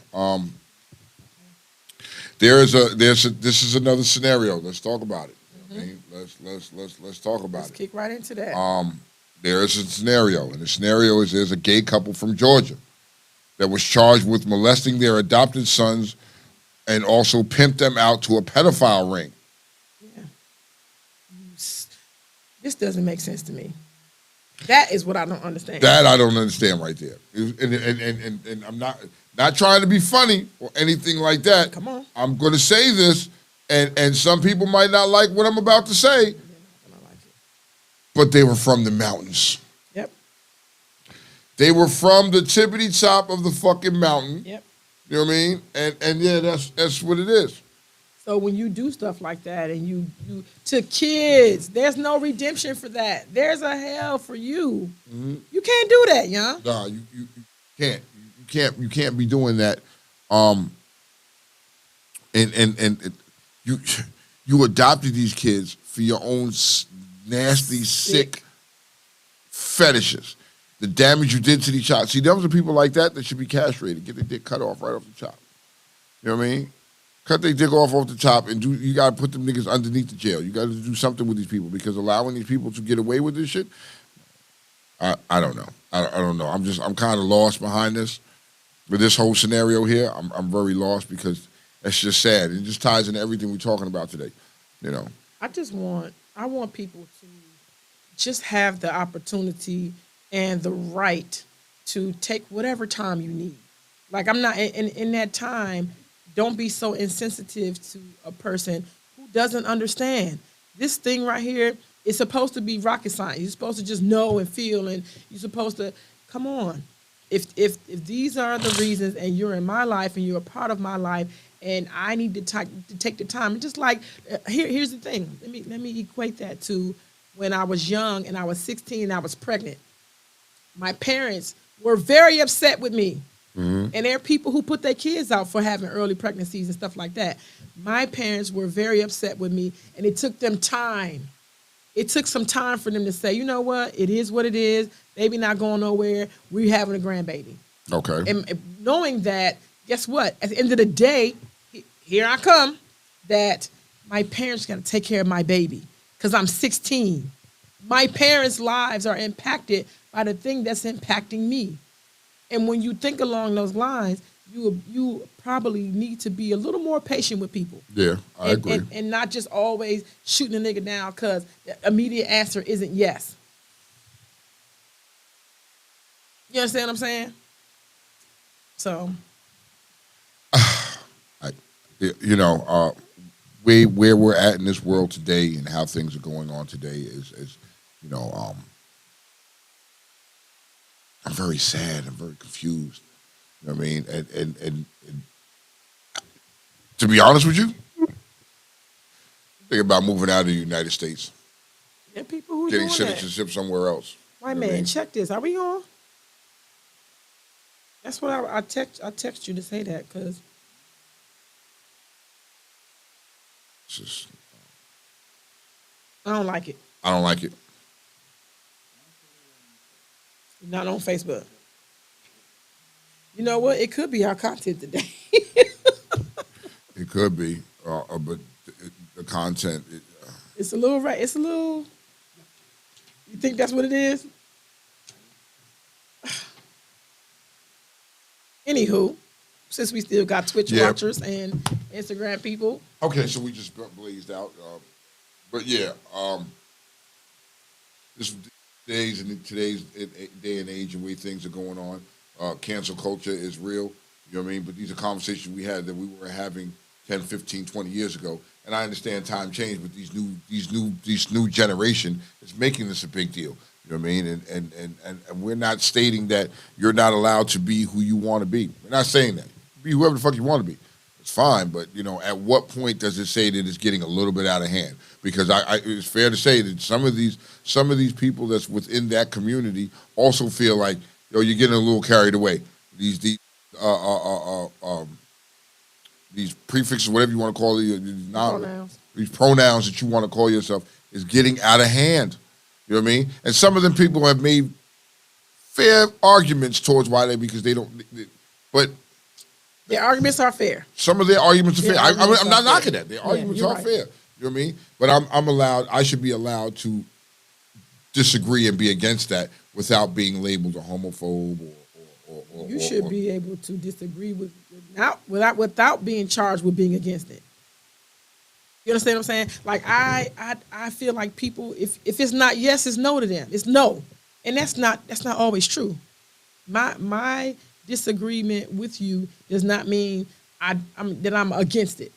This is another scenario. Let's talk about it. Okay? Let's talk about Let's kick right into that. There is a scenario, and the scenario is there's a gay couple from Georgia that was charged with molesting their adopted sons and also pimped them out to a pedophile ring. Yeah. This doesn't make sense to me. That is what I don't understand. That I don't understand right there. And I'm not trying to be funny or anything like that. Come on. I'm going to say this, and some people might not like what I'm about to say, but they were from the mountains. Yep. They were from the tippity top of the fucking mountain. Yep. You know what I mean? And yeah, that's what it is. So when you do stuff like that and you to kids, there's no redemption for that. There's a hell for you. Mm-hmm. You can't do that, young. Nah, you can't. You can't be doing that. And you adopted these kids for your own nasty, sick fetishes. The damage you did to these child. See, those are people like that should be castrated, get their dick cut off right off the top. You know what I mean? Cut their dick off the top, and you gotta put them niggas underneath the jail. You gotta do something with these people because allowing these people to get away with this shit, I don't know. I don't know. I'm kind of lost behind this. With this whole scenario here, I'm very lost because it's just sad. It just ties into everything we're talking about today. You know. I want people to just have the opportunity and the right to take whatever time you need. Like I'm not in that time. Don't be so insensitive to a person who doesn't understand. This thing right here is supposed to be rocket science. You're supposed to just know and feel, and you're supposed to come on. If these are the reasons, and you're in my life, and you're a part of my life, and I need to take the time. And just like here's the thing. Let me equate that to when I was young and I was 16 and I was pregnant. My parents were very upset with me. Mm-hmm. And there are people who put their kids out for having early pregnancies and stuff like that. My parents were very upset with me, and it took them time. It took some time for them to say, you know what, it is what it is. Baby not going nowhere. We're having a grandbaby. Okay. And knowing that, guess what? At the end of the day, here I come, that my parents got to take care of my baby because I'm 16. My parents' lives are impacted by the thing that's impacting me. And when you think along those lines, you probably need to be a little more patient with people. Yeah, I agree. And not just always shooting a nigga down because the immediate answer isn't yes. You understand what I'm saying? So. you know, where we're at in this world today and how things are going on today is you know, I'm very sad. I'm very confused. You know what I mean? And to be honest with you, think about moving out of the United States, There are people who getting doing that. citizenship somewhere else. Wait a You know what I minute, mean? check this. Are we on? That's what I text you to say that because It's just, I don't like it. I don't like it. Not on Facebook. You know what? It could be our content today. It could be, but the content. It's a little right. It's a little. You think that's what it is? Anywho, since we still got Twitch Yeah. watchers and Instagram people, Okay, so we just blazed out, but yeah, this today's day and age and way things are going on. Cancel culture is real. You know what I mean? But these are conversations we had that we were having 10, 15, 20 years ago. And I understand time changed, but these new generation is making this a big deal. You know what I mean? And we're not stating that you're not allowed to be who you want to be. We're not saying that. Be whoever the fuck you want to be. It's fine, but you know, at what point does it say that it's getting a little bit out of hand? Because it's fair to say that some of these people that's within that community also feel like, yo, you're getting a little carried away. These prefixes, whatever you want to call it, these pronouns that you want to call yourself is getting out of hand. You know what I mean? And some of them people have made fair arguments towards why because they don't. But their arguments are fair. some of their arguments are fair. I'm not fair. knocking that. Their arguments you're are right. fair. You know what I mean? But I'm allowed. I should be allowed to disagree and be against that without being labeled a homophobe or You should be able to disagree without being charged with being against it. You understand what I'm saying? Like I feel like people, if it's not yes, it's no to them. It's no, and that's not always true. My disagreement with you does not mean that I'm against it.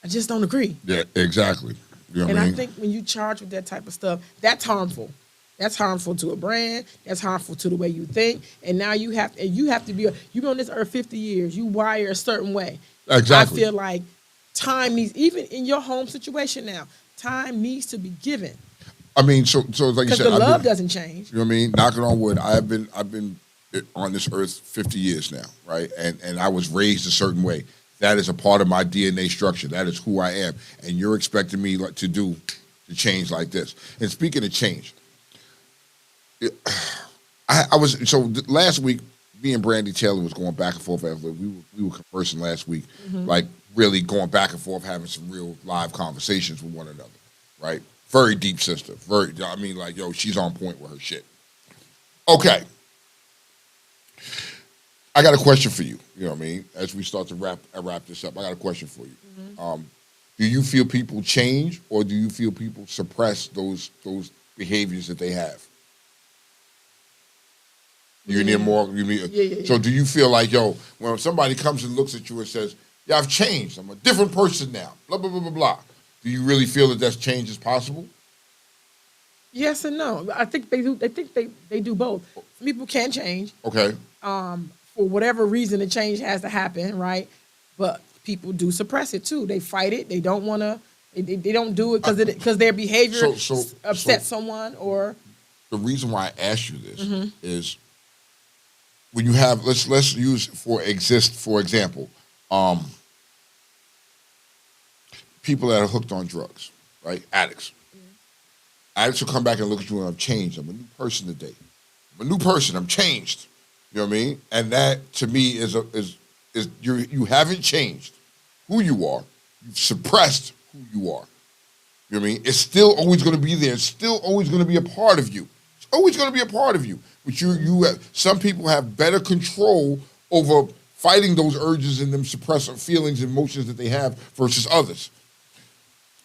I just don't agree. Yeah, exactly. You know what And I I mean? think when you charge with that type of stuff, that's harmful. That's harmful to a brand. That's harmful to the way you think. And now you have to be. You've been on this earth 50 years. You wire a certain way. Exactly. I feel like time needs, even in your home situation now, time needs to be given I mean, so like you because said, the I've love been- doesn't change. You know what I mean? Knocking on wood, I've been on this earth 50 years now, right? And I was raised a certain way. That is a part of my DNA structure. That is who I am. And you're expecting me to change like this. And speaking of change, last week, me and Brandy Taylor was going back and forth. We were conversing last week, like really going back and forth, having some real live conversations with one another, right? Very deep sister. I mean, like, yo, she's on point with her shit. Okay. I got a question for you. You know what I mean? As we start to wrap this up, I got a question for you. Do you feel people change, or do you feel people suppress those behaviors that they have? You need more. Yeah. So do you feel like, yo, when somebody comes and looks at you and says, "Yeah, I've changed. I'm a different person now." Blah blah blah blah blah. Do you really feel that change is possible? Yes and no. I think they do. They think they do both. Some people can change. Okay. For whatever reason, the change has to happen, right? But people do suppress it too. They fight it. They don't want to. They don't do it because their behavior upsets someone or. The reason why I asked you this is when you have let's use for example, people that are hooked on drugs, right? Addicts. Addicts will come back and look at you and I've changed. I'm a new person today. I'm a new person. I'm changed. You know what I mean? And that to me is you haven't changed who you are. You've suppressed who you are. You know what I mean? It's still always going to be there. It's still always going to be a part of you. It's always going to be a part of you. But you have, some people have better control over fighting those urges and them suppressing feelings and emotions that they have versus others.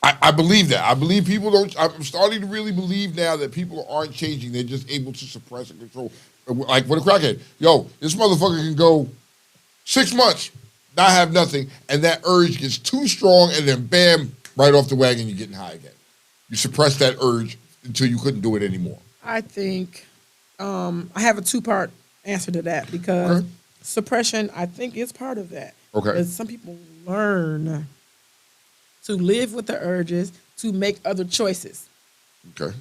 I believe that. I believe people don't. I'm starting to really believe now that people aren't changing. They're just able to suppress and control. Like with a crackhead. Yo, this motherfucker can go 6 months not have nothing, and that urge gets too strong, and then bam, right off the wagon, you're getting high again. You suppress that urge until you couldn't do it anymore. I think I have a two-part answer to that because suppression, I think, is part of that. Okay. Because some people learn to live with the urges, to make other choices. Okay.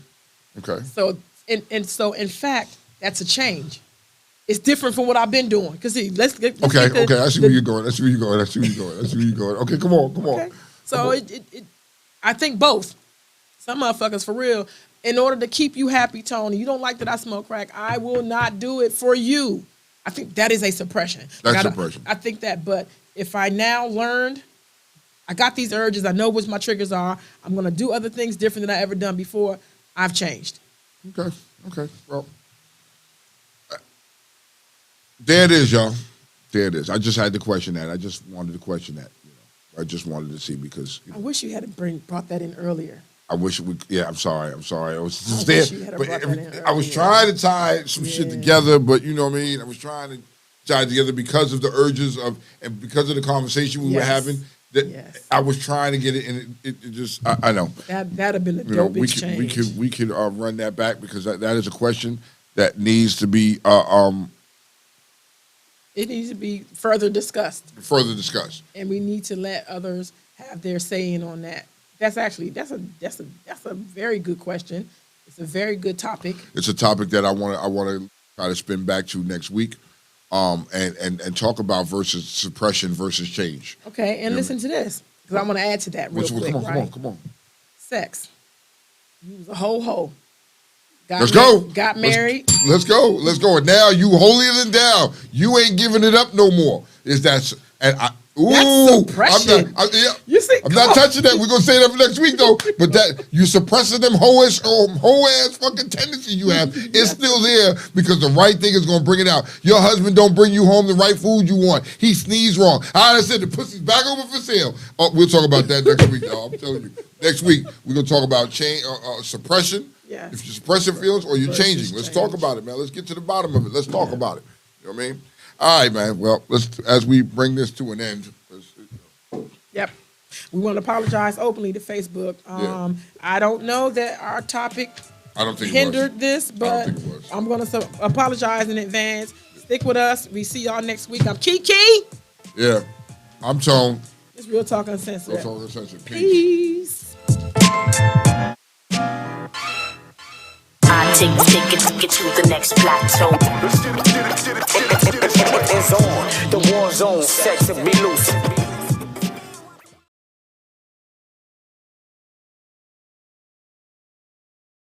So, in fact, that's a change. It's different from what I've been doing. Because see, let's get Okay. I see where you're going. Okay, come on. Okay. So I think both. Some motherfuckers for real. In order to keep you happy, Tony, you don't like that I smoke crack. I will not do it for you. I think that is a suppression. That's suppression. I think that, but if I now learned, I got these urges, I know what my triggers are, I'm gonna do other things different than I ever done before, I've changed. Okay. Well, there it is, y'all. There it is. I just had to question that. I just wanted to question that. I just wanted to see because I wish you had brought that in earlier. I wish we. Yeah, I'm sorry. I was just wish there. you had But brought that in I was earlier. trying to tie some shit together, but you know what I mean. I was trying to tie it together because of the urges of and because of the conversation we were Yes. having. That Yes. I was trying to get it, and it just. I know. That'd have been a You know, dope exchange. we could run that back because that is a question that needs to be It needs to be further discussed. further discussed. And we need to let others have their say in on that. That's a very good question. It's a very good topic. It's a topic that I want to try to spin back to next week, and talk about versus suppression versus change. Okay, and listen to this because I want to add to that real quick. Come on. Sex. You was a hoe. Let's go. Got married. Let's go. And now you holier than thou. You ain't giving it up no more. That's suppression. You see, I'm not touching that. We're gonna say that for next week though. But that you suppressing them hoe ass fucking tendency you have. It's still there because the right thing is gonna bring it out. Your husband don't bring you home the right food you want. He sneezed wrong. I said the pussy's back over for sale. Oh, we'll talk about that next week, y'all. I'm telling you. Next week we're gonna talk about suppression. Yeah. If you're suppressing feelings or you're Versus changing. Let's change. talk about it, man. Let's get to the bottom of it. Let's talk about it. You know what I mean? All right, man. Well, as we bring this to an end. Yep. We want to apologize openly to Facebook. I don't know that our topic I don't think hindered this, I but don't think it was. I'm going to apologize in advance. Stick with us. We see y'all next week. I'm Kiki. Yeah. I'm Tone. It's Real Talk Uncensored. Real Talk Uncensored. Peace. Peace. I take it to the next plateau. It's on the war zone, set to be loose.